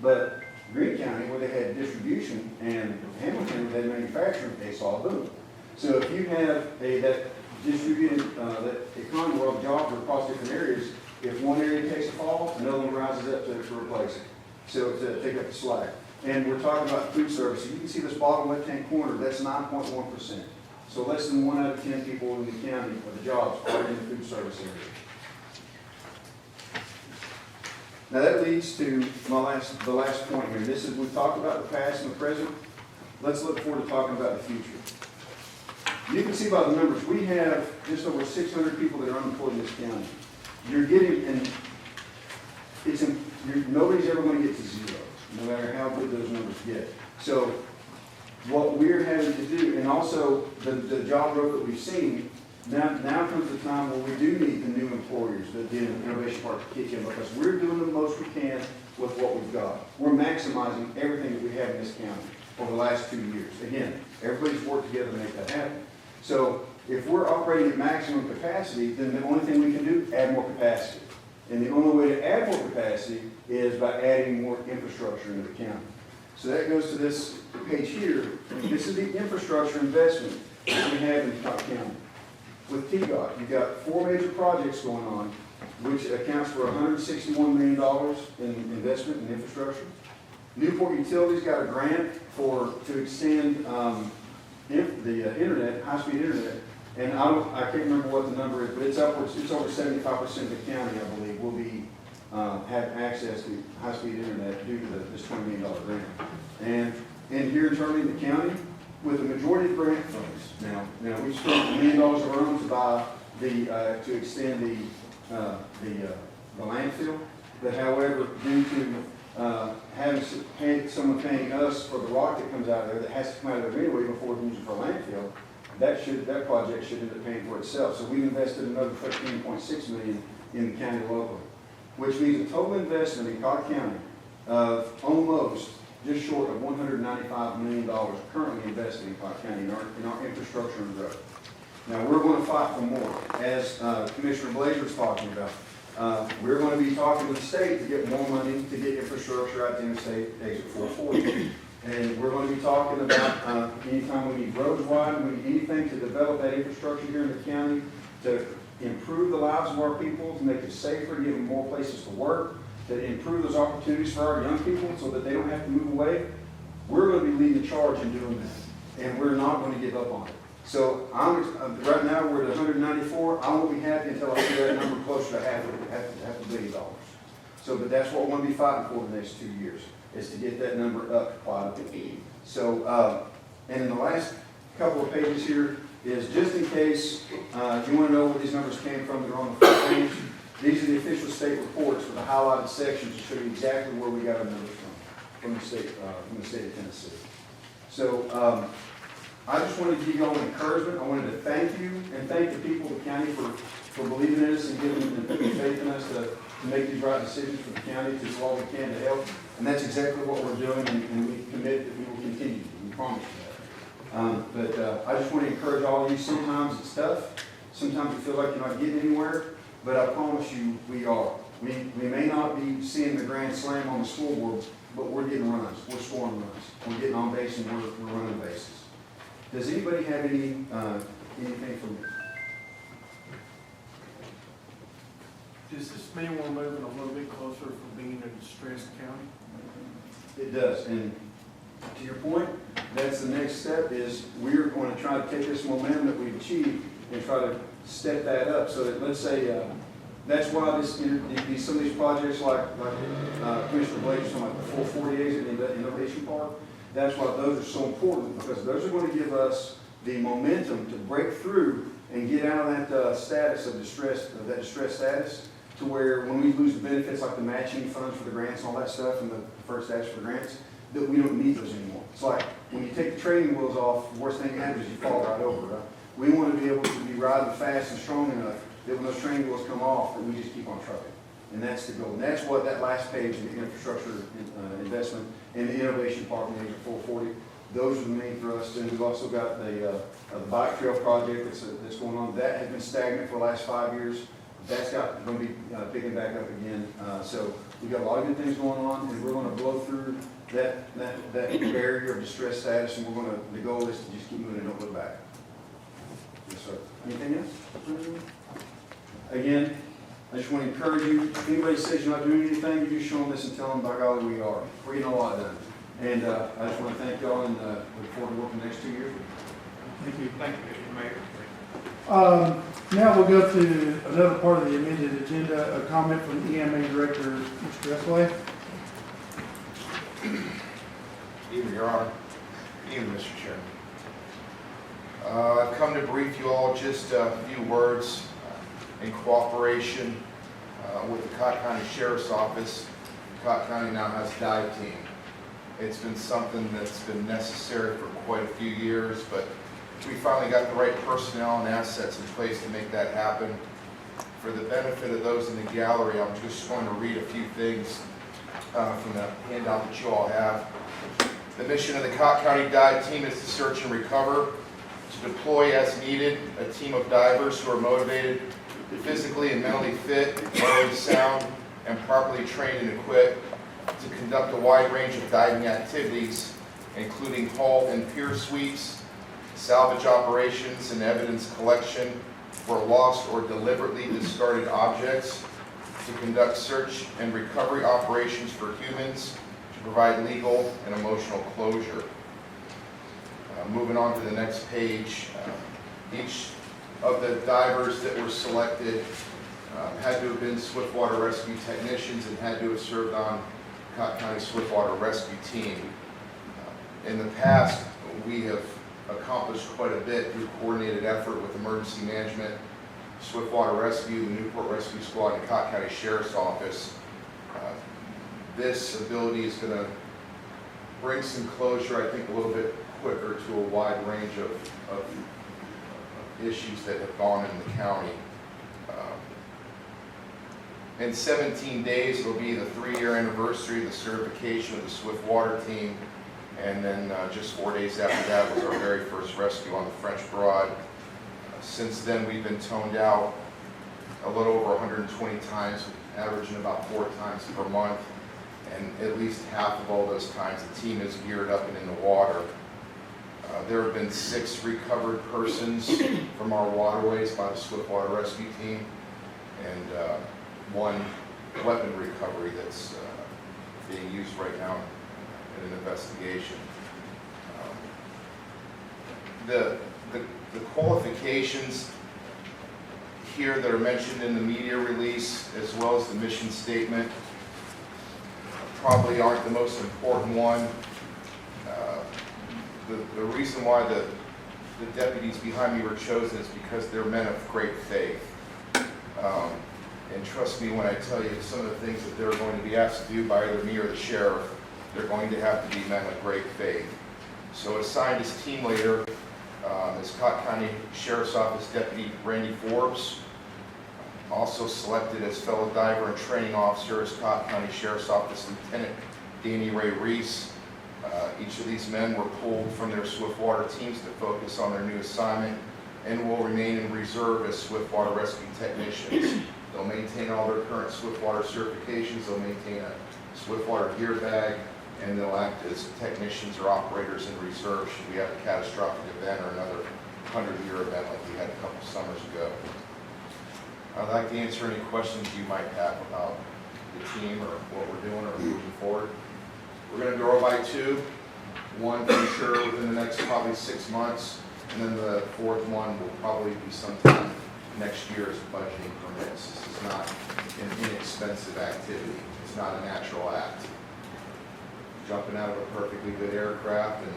But Greene County, where they had distribution, and Hamilton, where they had manufacturing, they saw a boom. So if you have that distributed, that economy where all the jobs are across different areas, if one area takes a fall, another one rises up to replace it. So to take up the slack. And we're talking about food service. You can see this bottom left-hand corner, that's 9.1%. So less than 1 out of 10 people in the county or the jobs are in the food service area. Now that leads to the last point here. We've talked about the past and the present. Let's look forward to talking about the future. You can see by the numbers, we have just over 600 people that are unemployed in this county. You're getting, and nobody's ever going to get to zero, no matter how good those numbers get. So what we're having to do, and also the job growth that we've seen, now comes the time where we do need the new employers, the innovation part to kick in, because we're doing the most we can with what we've got. We're maximizing everything that we have in this county over the last 2 years. Again, everybody's worked together to make that happen. So if we're operating at maximum capacity, then the only thing we can do is add more capacity. And the only way to add more capacity is by adding more infrastructure into the county. So that goes to this page here. This is the infrastructure investment that we have in Cocke County. With TGOT, you've got 4 major projects going on, which accounts for $161 million in investment in infrastructure. Newport Utilities got a grant to extend the internet, high-speed internet. And I can't remember what the number is, but it's over 75% of the county, I believe, will have access to high-speed internet due to this $20 million grant. And here internally in the county, with the majority of grant funds, now we spent $1 million of our own to buy to extend the landfill. But however, due to having someone paying us for the rock that comes out of there, that has to come out of there anyway before we use it for landfill, that project should end up paying for itself. So we've invested another $13.6 million in the county locally, which means a total investment in Cocke County of almost just short of $195 million currently invested in Cocke County in our infrastructure and growth. Now we're going to fight for more, as Commissioner Blazer was talking about. We're going to be talking to the state to get more money to get infrastructure out to Interstate Exit 440. And we're going to be talking about anytime we need roads widened, we need anything to develop that infrastructure here in the county to improve the lives of our people, to make it safer, to give them more places to work, to improve those opportunities for our young people so that they don't have to move away. We're going to be leading the charge in doing that. And we're not going to give up on it. So right now, we're at 194. I won't be happy until I see that number closer to half a billion dollars. So, but that's what we're going to be fighting for the next 2 years, is to get that number up quite a bit. So, and in the last couple of pages here is just in case you want to know where these numbers came from, they're on the front page. These are the official state reports with the highlighted sections to show you exactly where we got our numbers from the state of Tennessee. So, I just wanted to give you all an encouragement. I wanted to thank you and thank the people of the county for believing in us and putting faith in us to make these right decisions for the county, to do all we can to help. And that's exactly what we're doing, and we commit that we will continue to. We promise you that. But I just want to encourage all of you. Sometimes it's tough. Sometimes it feels like you're not getting anywhere. But I promise you, we are. We may not be seeing the grand slam on the scoreboard, but we're getting runs. We're scoring runs. We're getting on base, and we're running bases. Does anybody have anything for me? Does this mean we're moving a little bit closer from being a distressed county? It does, and to your point, that's the next step, is we're going to try to take this momentum that we've achieved and try to step that up, so that, let's say, that's why some of these projects like Commissioner Blake was talking about, the 448 in the Innovation Park, that's why those are so important, because those are going to give us the momentum to break through and get out of that status of distress, status, to where when we lose the benefits like the matching funds for the grants and all that stuff and the first status for grants, that we don't need those anymore. It's like when you take the training wheels off, the worst thing that happens is you fall right over, right? We want to be able to be riding fast and strong enough that when those training wheels come off, that we just keep on trucking. And that's the goal. And that's what that last page of the infrastructure investment and the innovation part in the 440, those are the main thrusts. And we've also got the bike trail project that's going on. That has been stagnant for the last 5 years. That's going to be picking back up again. So we've got a lot of good things going on, and we're going to blow through that barrier of distress status, and the goal is to just keep moving and don't look back. Yes, sir. Anything else? Again, I just want to encourage you, if anybody says you're not doing anything, you just show them this and tell them, by golly, we are. We're getting a lot done. And I just want to thank y'all and look forward to working the next 2 years. Thank you. Thank you, Mr. Mayor. Now we'll go to another part of the amended agenda, a comment from EMA Director, Mr. Esway. Evening, Your Honor. Evening, Mr. Chairman. I've come to brief you all just a few words in cooperation with the Cocke County Sheriff's Office. Cocke County now has a dive team. It's been something that's been necessary for quite a few years, but we finally got the right personnel and assets in place to make that happen. For the benefit of those in the gallery, I'm just going to read a few things from the handout that you all have. The mission of the Cocke County Dive Team is to search and recover, to deploy as needed a team of divers who are motivated, physically and mentally fit, morally sound, and properly trained and equipped, to conduct a wide range of diving activities, including hull and pier sweeps, salvage operations and evidence collection for lost or deliberately discarded objects, to conduct search and recovery operations for humans, to provide legal and emotional closure. Moving on to the next page, each of the divers that were selected had to have been swiftwater rescue technicians and had to have served on Cocke County Swiftwater Rescue Team. In the past, we have accomplished quite a bit through coordinated effort with emergency management, Swiftwater Rescue, the Newport Rescue Squad, and Cocke County Sheriff's Office. This ability is going to bring some closure, I think, a little bit quicker to a wide range of issues that have gone in the county. In 17 days, it'll be the 3-year anniversary of the certification of the Swiftwater team, and then just 4 days after that was our very first rescue on the French Broad. Since then, we've been toned out a little over 120 times, averaging about 4 times per month, and at least half of all those times the team is geared up and in the water. There have been 6 recovered persons from our waterways by the Swiftwater Rescue Team, and 1 weapon recovery that's being used right now in an investigation. The The qualifications here that are mentioned in the media release, as well as the mission statement, probably aren't the most important one. The reason why the deputies behind me were chosen is because they're men of great faith. And trust me when I tell you, some of the things that they're going to be asked to do by either me or the sheriff, they're going to have to be men of great faith. So assigned as team leader is Cocke County Sheriff's Office Deputy Randy Forbes. Also selected as fellow diver and training officer is Cocke County Sheriff's Office Lieutenant Danny Ray Reese. Each of these men were pulled from their Swiftwater teams to focus on their new assignment and will remain in reserve as Swiftwater rescue technicians. They'll maintain all their current Swiftwater certifications, they'll maintain a Swiftwater gear bag, and they'll act as technicians or operators in reserve should we have a catastrophic event or another 100-year event like we had a couple summers ago. I'd like to answer any questions you might have about the team or what we're doing or moving forward. We're going to grow by 2, one for sure within the next probably 6 months, and then the 4th one will probably be sometime next year as budgeting permits. This is not an inexpensive activity. It's not a natural act. Jumping out of a perfectly good aircraft and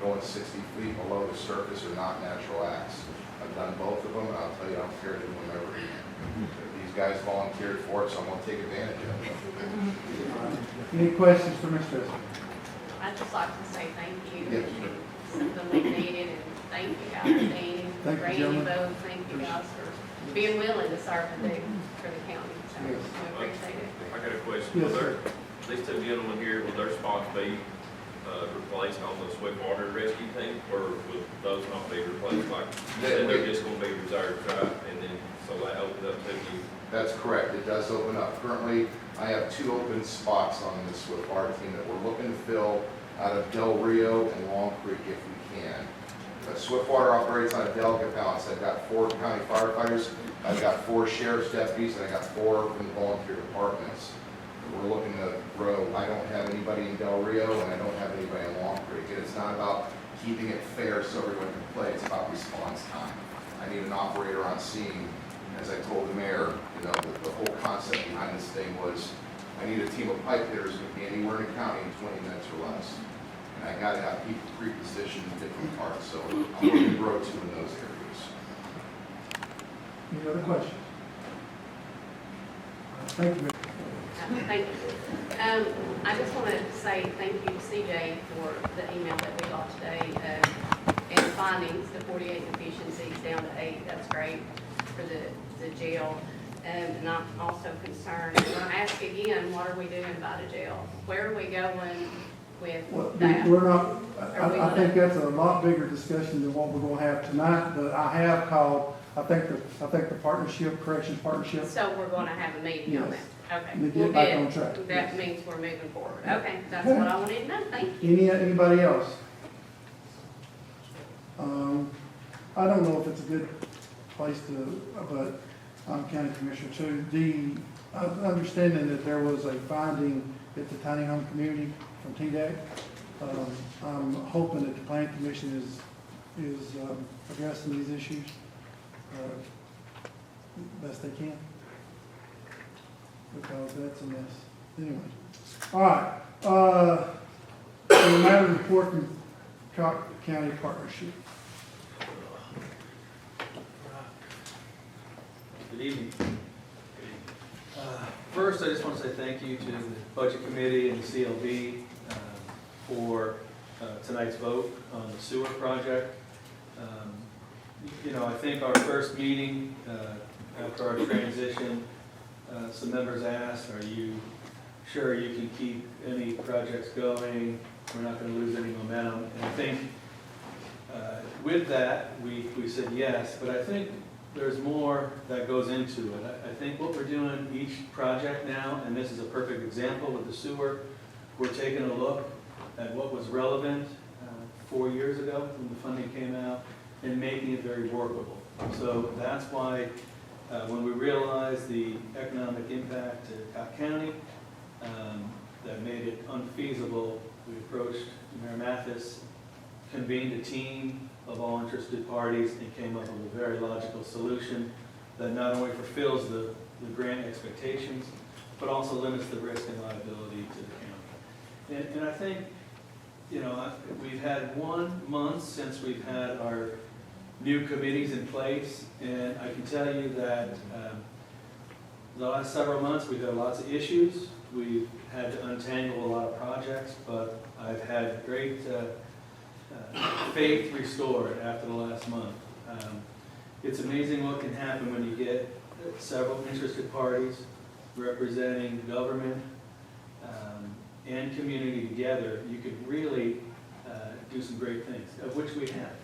going 60 feet below the surface are not natural acts. I've done both of them, and I'll tell you, I don't care to do them ever again. These guys volunteered for it, so I'm going to take advantage of it. Any questions for Mr. Estes? I'd just like to say thank you. Yes. Something we needed, and thank you guys, Danny, Thank you, Randy, gentlemen. both, thank you guys for being willing to serve and do for the county. So Yes. we appreciate it. I got a question. Yes, Will sir. these 2 gentlemen here, will their spots be replaced on the Swiftwater rescue team, or will those not be replaced? Like, you said they're just going to be reserved, right? And then, so that opens up to you. That's correct. It does open up. Currently, I have 2 open spots on the Swiftwater team that we're looking to fill out of Del Rio and Long Creek if we can. Swiftwater operates on a delicate balance. I've got 4 county firefighters, I've got 4 sheriff's deputies, and I got 4 from the volunteer departments. We're looking to grow. I don't have anybody in Del Rio, and I don't have anybody in Long Creek. And it's not about keeping it fair so everyone can play. It's about response time. I need an operator on scene. As I told the mayor, you know, the whole concept behind this thing was I need a team of pipe fitters who can be anywhere in the county in 20 minutes or less. And I gotta have people pre-positioned in different parts, so I'm going to grow 2 in those areas. Any other questions? Thank you. Thank you. I just want to say thank you to CJ for the email that we got today, and findings, the 48 deficiencies down to 8. That's great for the jail. And I'm also concerned, I'm going to ask again, what are we doing about a jail? Where are we going with Well, that? we're not, I think that's a lot bigger discussion than what we're gonna have tonight, but I have called, I think the partnership, corrections partnership, So we're going to have a meeting on Yes. that? Okay. to Well, get back good. on track. That Yes. means we're moving forward. Okay, that's what I wanted to know. Thank you. Anybody else? I don't know if it's a good place to, but I'm county commissioner too. Understanding that there was a finding at the tiny home community from TDAC. I'm hoping that the planning commission is addressing these issues best they can, because that's a mess. Anyway, all right. The matter report from Cocke County Partnership. Good evening. First, I just want to say thank you to the Budget Committee and the CLB for tonight's vote on the sewer project. You know, I think our first meeting after our transition, some members asked, are you sure you can keep any projects going? We're not going to lose any momentum. And I think with that, we said yes, but I think there's more that goes into it. I think what we're doing each project now, and this is a perfect example with the sewer, we're taking a look at what was relevant 4 years ago when the funding came out and making it very workable. So that's why when we realized the economic impact to Cocke County that made it unfeasible, we approached Mayor Mathis, convened a team of all interested parties and came up with a very logical solution that not only fulfills the grant expectations, but also limits the risk and liability to the county. And I think, we've had 1 month since we've had our new committees in place, and I can tell you that the last several months, we've had lots of issues. We've had to untangle a lot of projects, but I've had great faith restored after the last month. It's amazing what can happen when you get several interested parties representing government and community together. You could really do some great things, of which we have.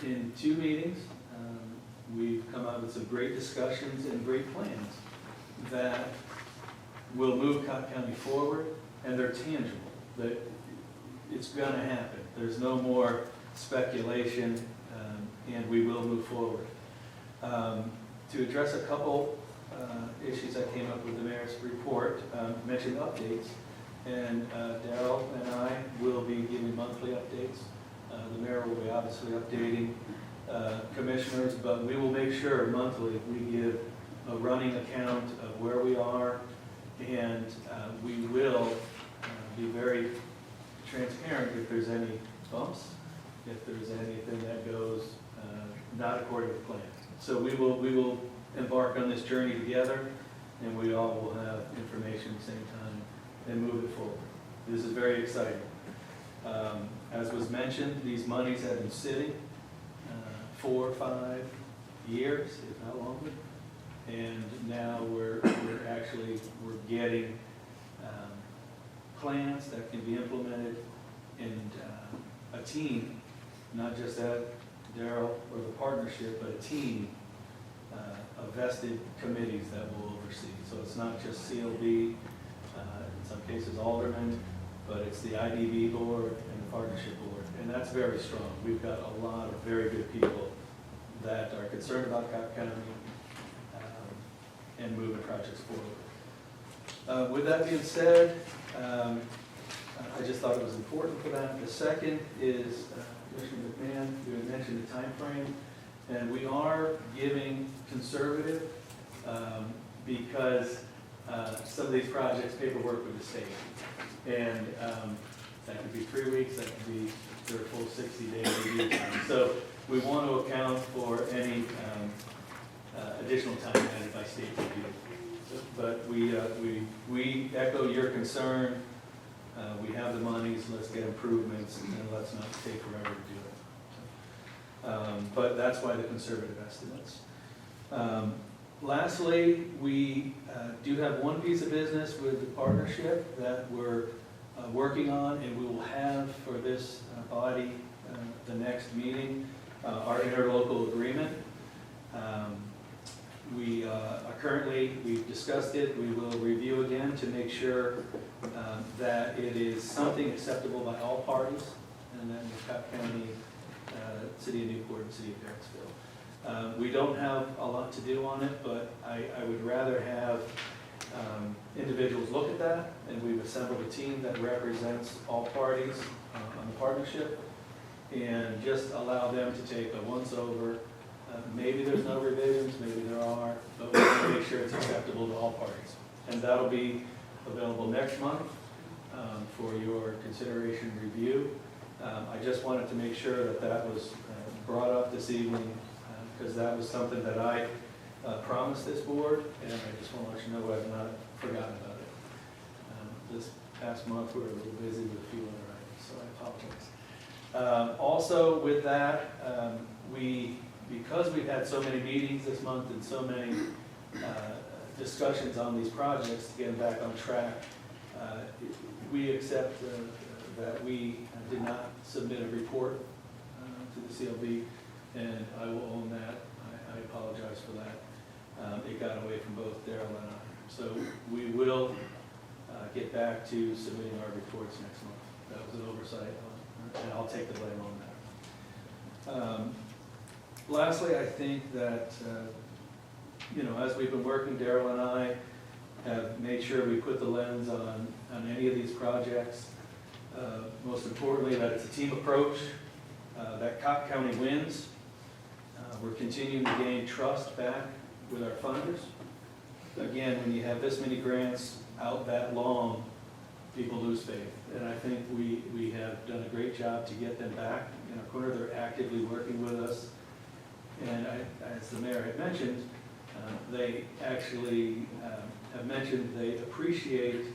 In 2 meetings, we've come out with some great discussions and great plans that will move Cocke County forward, and they're tangible. That it's going to happen. There's no more speculation, and we will move forward. To address a couple issues that came up with the mayor's report, mentioned updates, and Darrell and I will be giving monthly updates. The mayor will be obviously updating commissioners, but we will make sure monthly we give a running account of where we are, and we will be very transparent if there's any bumps, if there's anything that goes not according to plan. So we will embark on this journey together, and we all will have information at the same time and move it forward. This is very exciting. As was mentioned, these monies have been sitting 4 or 5 years, if not longer, and now we're getting plans that can be implemented, and a team, not just at Darrell or the partnership, but a team of vested committees that will oversee. So it's not just CLB, in some cases aldermen, but it's the IDB board and the partnership board, and that's very strong. We've got a lot of very good people that are concerned about Cocke County and moving projects forward. With that being said, I just thought it was important for that. The second is, Commissioner McMahon, you had mentioned the time frame, and we are giving conservative because some of these projects, paperwork with the state. And that could be 3 weeks, that could be their full 60-day review time. So we want to account for any additional time added by state review. But we echo your concern. We have the monies, let's get improvements, and let's not take forever to do it. But that's why the conservative estimates. Lastly, we do have one piece of business with the partnership that we're working on, and we will have for this body, the next meeting, our interlocal agreement. We are currently, we've discussed it, we will review again to make sure that it is something acceptable by all parties, and that is Cocke County, City of Newport, and City of Parentsville. We don't have a lot to do on it, but I would rather have individuals look at that, and we've assembled a team that represents all parties on the partnership, and just allow them to take a once-over. Maybe there's no revisions, maybe there are, but we want to make sure it's acceptable to all parties. And that'll be available next month for your consideration review. I just wanted to make sure that that was brought up this evening, because that was something that I promised this board, and I just want to let you know I've not forgotten about it. This past month, we were a little busy with a few other items, so I apologize. Also, with that, because we've had so many meetings this month and so many discussions on these projects to get them back on track, we accept that we did not submit a report to the CLB, and I will own that. I apologize for that. It got away from both Darrell and I. So we will get back to submitting our reports next month. That was an oversight, and I'll take the blame on that. Lastly, I think that, as we've been working, Darrell and I have made sure we put the lens on any of these projects. Most importantly, that it's a team approach, that Cocke County wins. We're continuing to gain trust back with our funders. Again, when you have this many grants out that long, people lose faith. And I think we have done a great job to get them back in our corner. They're actively working with us. And as the mayor had mentioned, they actually have mentioned they appreciate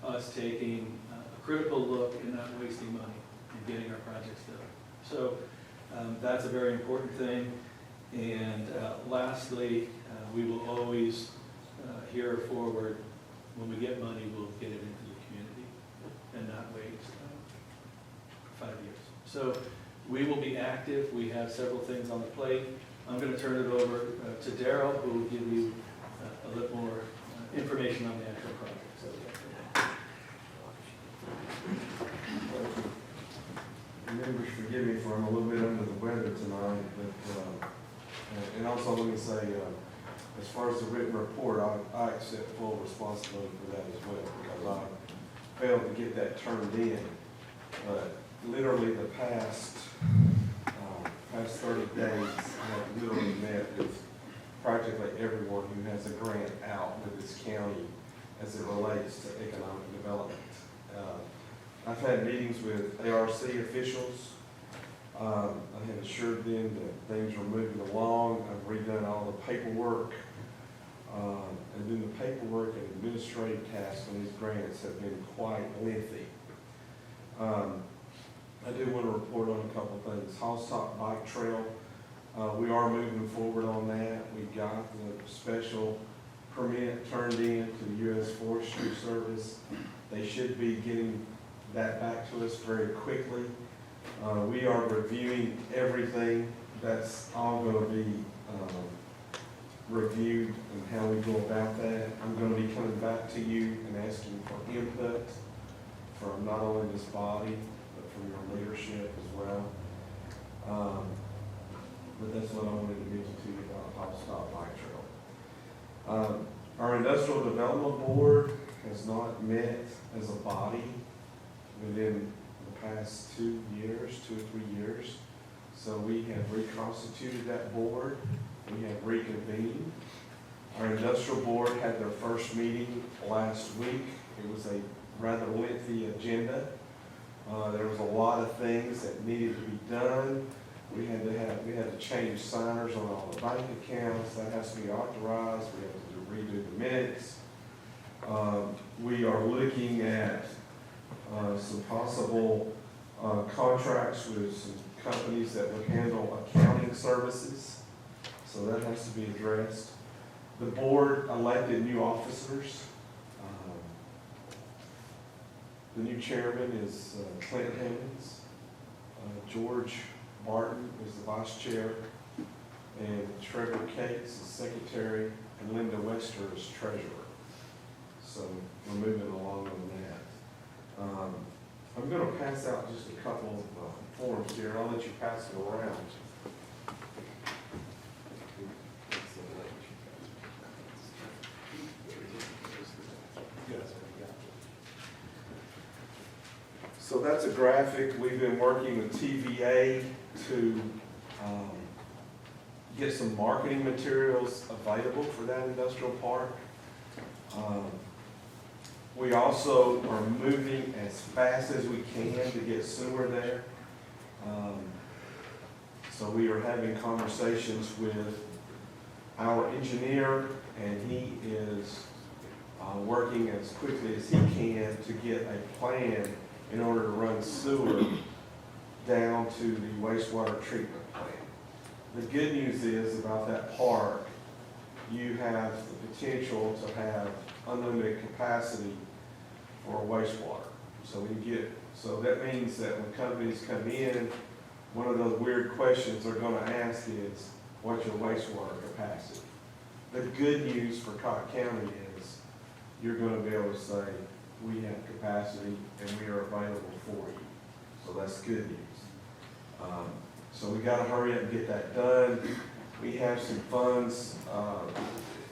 us taking a critical look and not wasting money and getting our projects done. So that's a very important thing. And lastly, we will always hear forward, when we get money, we'll get it into the community and not wait 5 years. So we will be active. We have several things on the plate. I'm going to turn it over to Daryl, who will give you a little more information on the actual project. Members, forgive me for I'm a little bit under the weather tonight, but, and also let me say, as far as the written report, I accept full responsibility for that as well, because I failed to get that turned in. But literally the past 30 days, I have literally met with practically everyone who has a grant out with this county as it relates to economic development. I've had meetings with ARC officials. I have assured them that things are moving along. I've redone all the paperwork. And then the paperwork and administrative tasks on these grants have been quite lengthy. I do want to report on a couple of things. Hosstock Bike Trail, we are moving forward on that. We got the special permit turned in to the U.S. Forestry Service. They should be getting that back to us very quickly. We are reviewing everything. That's all going to be reviewed and how we go about that. I'm going to be coming back to you and asking for input from not only this body, but from your leadership as well. But that's what I wanted to mention to you about Hopstop Bike Trail. Our Industrial Development Board has not met as a body within the past 2 years, 2 or 3 years. So we have reconstituted that board. We have reconvened. Our industrial board had their first meeting last week. It was a rather lengthy agenda. There was a lot of things that needed to be done. We had to change signers on all the bank accounts. That has to be authorized. We have to redo the minutes. We are looking at some possible contracts with some companies that would handle accounting services. So that has to be addressed. The board elected new officers. The new chairman is Clint Hammonds. George Barton is the vice chair, and Trevor Cates is secretary, and Linda Wester is treasurer. So we're moving along on that. I'm going to pass out just a couple of forms here. I'll let you pass them around. So that's a graphic. We've been working with TVA to get some marketing materials available for that industrial park. We also are moving as fast as we can to get sewer there. So we are having conversations with our engineer, and he is working as quickly as he can to get a plan in order to run sewer down to the wastewater treatment plant. The good news is about that park, you have the potential to have unlimited capacity for wastewater. So that means that when companies come in, one of those weird questions they're going to ask is, what's your wastewater capacity? The good news for Cocke County is you're going to be able to say, we have capacity and we are available for you. So that's good news. So we got to hurry up and get that done. We have some funds.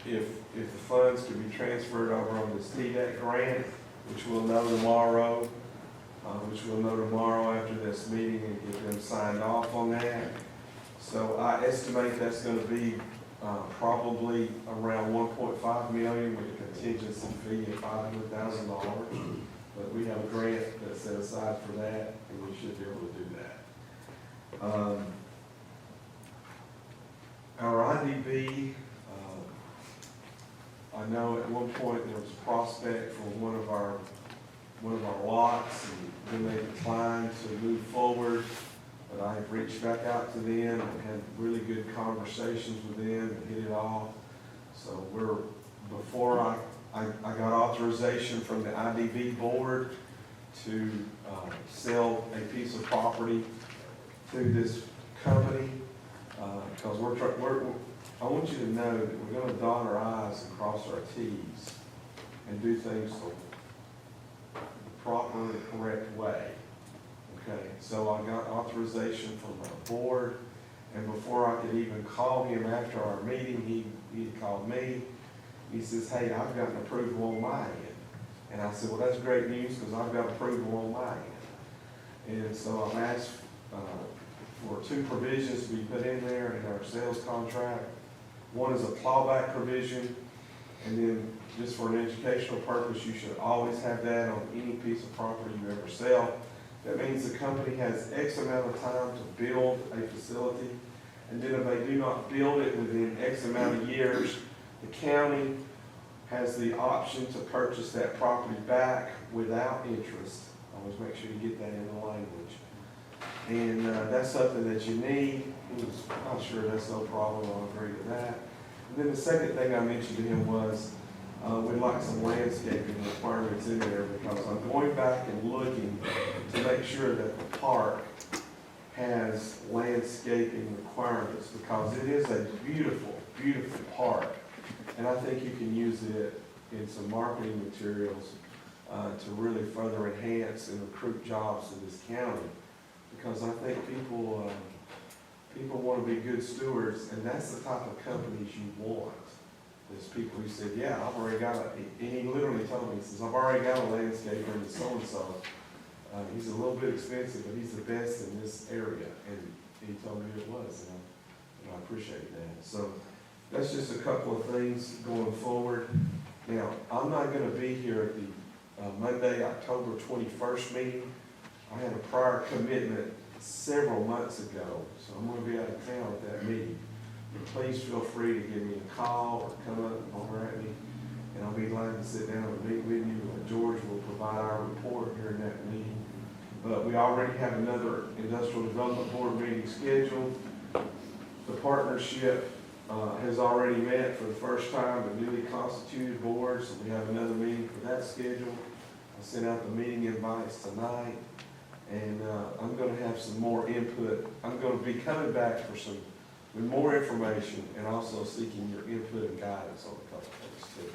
If the funds can be transferred over on this TDEC grant, which we'll know tomorrow, which we'll know tomorrow after this meeting and get them signed off on that. So I estimate that's gonna be, probably around 1.5 million with a contingency fee of $500,000. But we have a grant that's set aside for that, and we should be able to do that. Our IDB, I know at one point there was a prospect for one of our lots, and then they declined to move forward. But I have reached back out to them and had really good conversations with them and hit it off. So before I got authorization from the IDB board to sell a piece of property to this company, because I want you to know that we're gonna dot our i's and cross our t's and do things the proper and correct way. Okay, so I got authorization from our board, and before I could even call him after our meeting, he had called me. He says, hey, I've gotten approval on my end. And I said, well, that's great news, because I've got approval on my end. And so I've asked for 2 provisions to be put in there in our sales contract. One is a clawback provision, and then just for an educational purpose, you should always have that on any piece of property you ever sell. That means the company has X amount of time to build a facility, and then if they do not build it within X amount of years, the county has the option to purchase that property back without interest. Always make sure you get that in the language. And that's something that you need. I'm sure that's no problem, I'll agree to that. And then the second thing I mentioned to him was, we'd like some landscaping requirements in there, because I'm going back and looking to make sure that the park has landscaping requirements, because it is a beautiful, beautiful park. And I think you can use it in some marketing materials to really further enhance and recruit jobs in this county. Because I think people want to be good stewards, and that's the type of companies you want. There's people who said, yeah, I've already got and he literally told me, he says, I've already got a landscaper in so-and-so. He's a little bit expensive, but he's the best in this area. And he told me it was, and I appreciate that. So that's just a couple of things going forward. Now, I'm not going to be here at the Monday, October 21st meeting. I had a prior commitment several months ago, so I'm going to be out of town at that meeting. But please feel free to give me a call or come up and over at me, and I'll be glad to sit down and meet with you. George will provide our report during that meeting. But we already have another Industrial Development Board meeting scheduled. The partnership has already met for the first time, the newly constituted board, so we have another meeting for that scheduled. I sent out the meeting invites tonight, and I'm going to have some more input. I'm going to be coming back with more information, and also seeking your input and guidance on a couple of things too.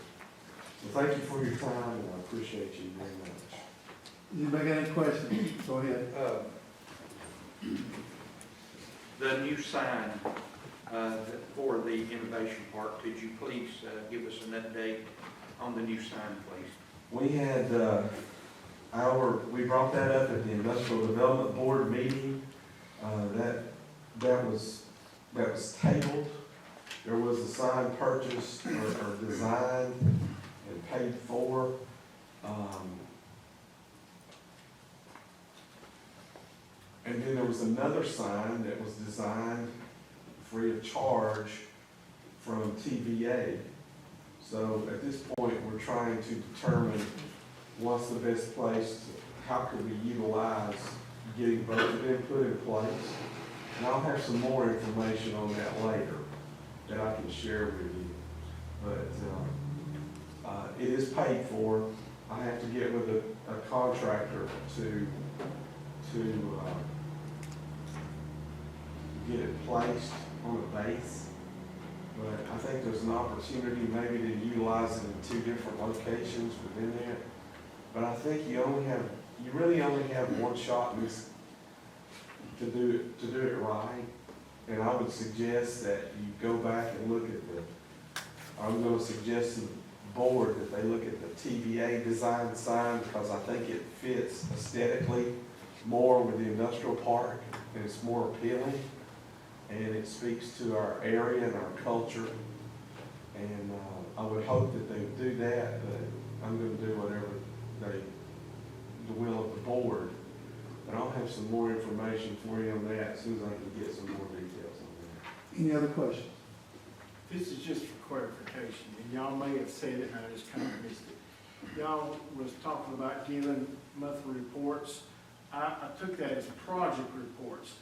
So thank you for your time, and I appreciate you very much. Anybody got any questions? Go ahead. The new sign for the Innovation Park, could you please give us an update on the new sign, please? We had we brought that up at the Industrial Development Board meeting. That was tabled. There was a sign purchased or designed and paid for. And then there was another sign that was designed free of charge from TVA. So at this point, we're trying to determine what's the best place, how could we utilize getting both of them put in place. And I'll have some more information on that later that I can share with you. But it is paid for. I have to get with a contractor to get it placed on a base. But I think there's an opportunity maybe to utilize it in 2 different locations within there. But I think you really only have one shot in this to do it right. And I would suggest that you go back and look at I'm going to suggest to the board that they look at the TVA design sign, because I think it fits aesthetically more with the industrial park, and it's more appealing, and it speaks to our area and our culture. And I would hope that they would do that, but I'm gonna do whatever the will of the board. But I'll have some more information for you on that as soon as I can get some more details on that. Any other questions? This is just for clarification, and y'all may have said it, and I just kind of missed it. Y'all was talking about giving monthly reports. I took that as project reports.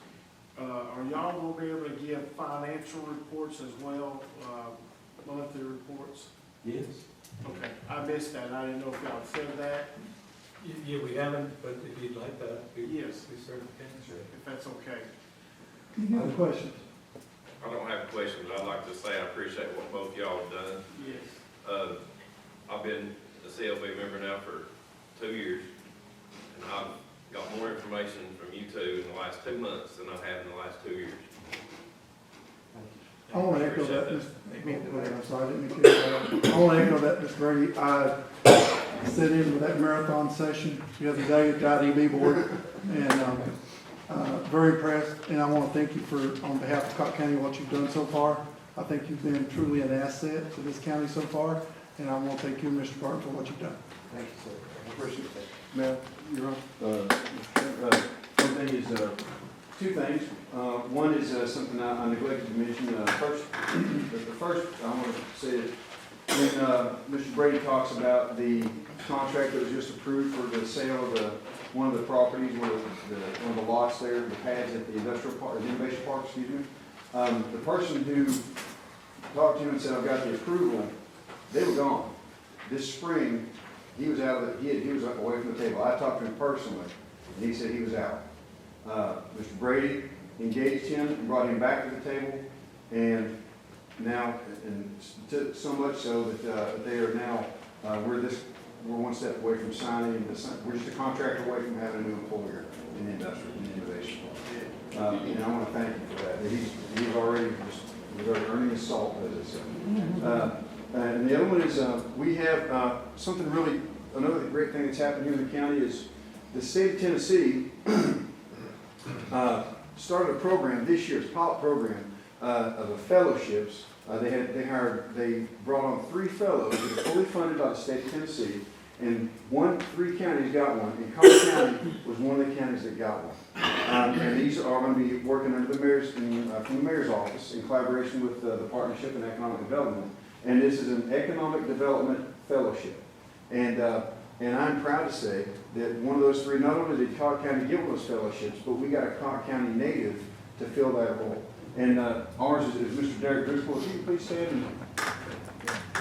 Are y'all gonna be able to give financial reports as well, monthly reports? Yes. Okay, I missed that, I didn't know if y'all said that. Yeah, we haven't, but if you'd like that, Yes, we certainly can. if that's okay. Any other questions? I don't have questions, but I'd like to say I appreciate what both y'all have done. Yes. I've been a CLB member now for 2 years, and I've got more information from you two in the last 2 months than I have in the last 2 years. I want to echo Appreciate that, that. I'm sorry, I didn't mean to interrupt. I want to echo that, Mr. Brady. I sat in with that marathon session the other day at the IDB board, and very impressed. And I want to thank you for, on behalf of Cocke County, what you've done so far. I think you've been truly an asset to this county so far, and I want to thank you, Mr. Barton, for what you've done. Thank you, sir. I appreciate that. Ma'am, you're on. One thing is, two things. One is something I neglected to mention. First, I want to say that when Mr. Brady talks about the contract that was just approved for the sale of one of the properties, one of the lots there, the pads at the industrial park, the innovation park, excuse me. The person who talked to him and said, "I've got the approval," they were gone. This spring, he was he was away from the table. I talked to him personally, and he said he was out. Mr. Brady engaged him and brought him back to the table, and now, so much so that they are now, we're one step away from signing, we're just a contract away from having a new employer in the industrial, in the innovation. And I want to thank him for that. He's already earning his salt, as I say. And the other one is, we have something really, another great thing that's happened here in the county is the state of Tennessee started a program this year, it's a pilot program of fellowships. They brought on 3 fellows that are fully funded by the state of Tennessee, and 3 counties got one, and Cocke County was one of the counties that got one. And these are going to be working under the mayor's, from the mayor's office in collaboration with the Partnership in Economic Development. And this is an economic development fellowship. And I'm proud to say that one of those 3, not only did Cocke County get one of those fellowships, but we got a Cocke County native to fill that role. And ours is Mr. Derek Driscoll. If you can please stand. And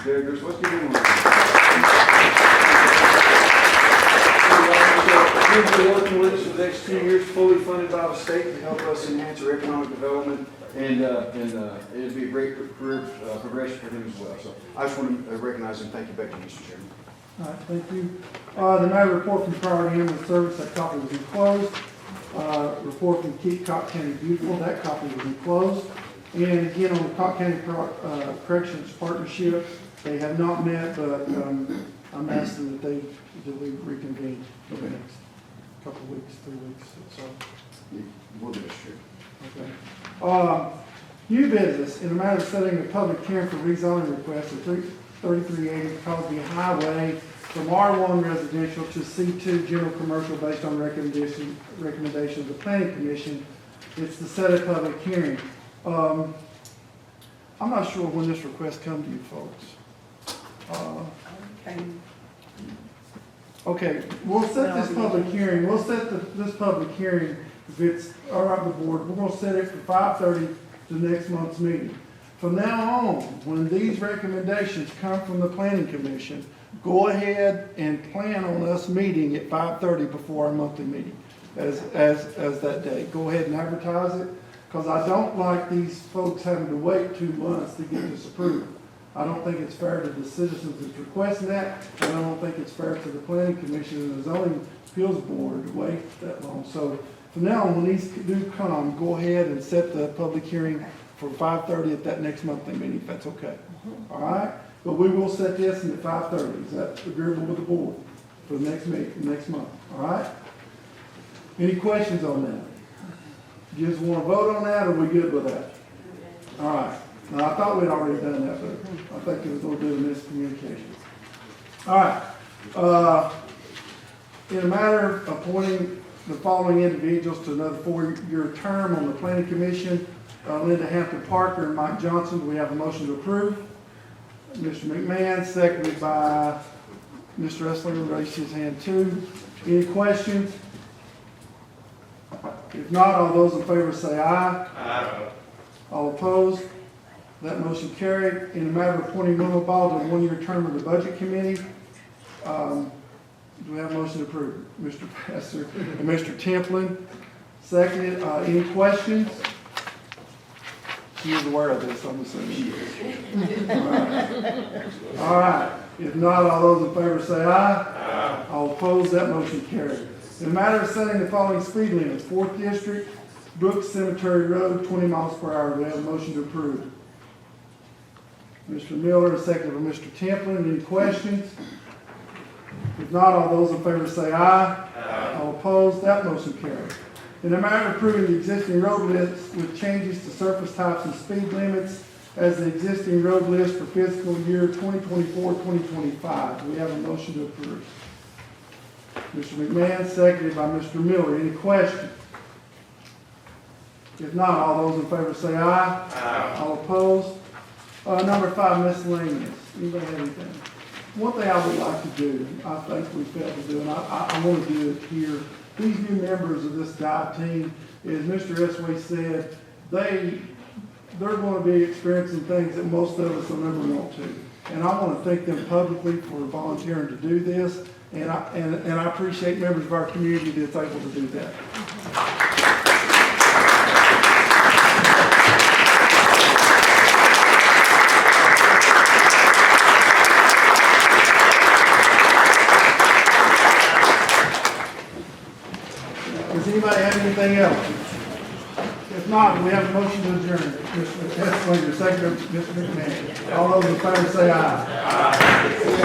Derek Driscoll, let's give him one. He'll be working with us for the next 2 years, fully funded by the state to help us enhance our economic development, and it'd be a great career progression for him as well. So I just want to recognize him. Thank you, back to you, Mr. Chairman. All right, thank you. The matter report from Priority Ambulance Service, that copy was enclosed. Report from Keep Cocke County Beautiful, that copy was enclosed. And again, on the Cocke County Corrections Partnership, they have not met, but I'm asking that we reconvene in the next couple of weeks, 3 weeks. So, We'll do this, sure. okay. New business, in the matter of setting a public hearing for rezoning request of 3380 Cosby Highway from R1 residential to C2 general commercial based on recommendation of the Planning Commission. It's to set a public hearing. I'm not sure when this request comes to you folks. Okay, we'll set this public hearing. We'll set this public hearing, if it's all right with the board, we're going to set it for 5:30 to next month's meeting. From now on, when these recommendations come from the Planning Commission, go ahead and plan on us meeting at 5:30 before our monthly meeting as that day. Go ahead and advertise it, because I don't like these folks having to wait 2 months to get this approved. I don't think it's fair to the citizens that's requesting that, and I don't think it's fair to the Planning Commission and the Zoning Appeals Board to wait that long. So from now on, when these do come, go ahead and set the public hearing for 5:30 at that next monthly meeting, if that's okay. All right? But we will set this in at 5:30. Is that agreeable with the board for the next meeting, next month? All right? Any questions on that? You just want to vote on that, or are we good with that? All right. Now, I thought we'd already done that, but I think there was a little bit of miscommunication. All right. In a matter of appointing the following individuals to another 4-year term on the planning commission, Linda Hampton Parker and Mike Johnson, do we have a motion to approve? Mr. McMahon, seconded by Mr. Esslinger, raised his hand too. Any questions? If not, all those in favor say aye. Aye. All opposed? That motion carried. In the matter of appointing Wilma Ball to a 1-year term of the Budget Committee, do we have a motion to approve? Mr. Pastor and Mr. Templin, seconded. Any questions? She is aware of this, I'm assuming. All right. If not, all those in favor say aye. Aye. All opposed? That motion carried. In the matter of setting the following speed limits, 4th District, Brooks Cemetery Road, 20 miles per hour. Do we have a motion to approve? Mr. Miller, second by Mr. Templin. Any questions? If not, all those in favor say aye. Aye. All opposed? That motion carries. In the matter of approving the existing road list with changes to surface types and speed limits as the existing road list for fiscal year 2024-2025, do we have a motion to approve? Mr. McMahon, seconded by Mr. Miller. Any questions? If not, all those in favor say aye. Aye. All opposed? Number 5, miscellaneous. Anybody have anything? One thing I would like to do, I think we failed to do, and I want to do it here. These new members of this dive team, as Mr. Esway said, they're going to be experiencing things that most of us will never want to. And I want to thank them publicly for volunteering to do this, and I appreciate members of our community that's able to do that. Does anybody have anything else? If not, we have a motion to adjourn. Mr. Eslinger, second, Mr. McMahon. All those in favor say aye. Aye.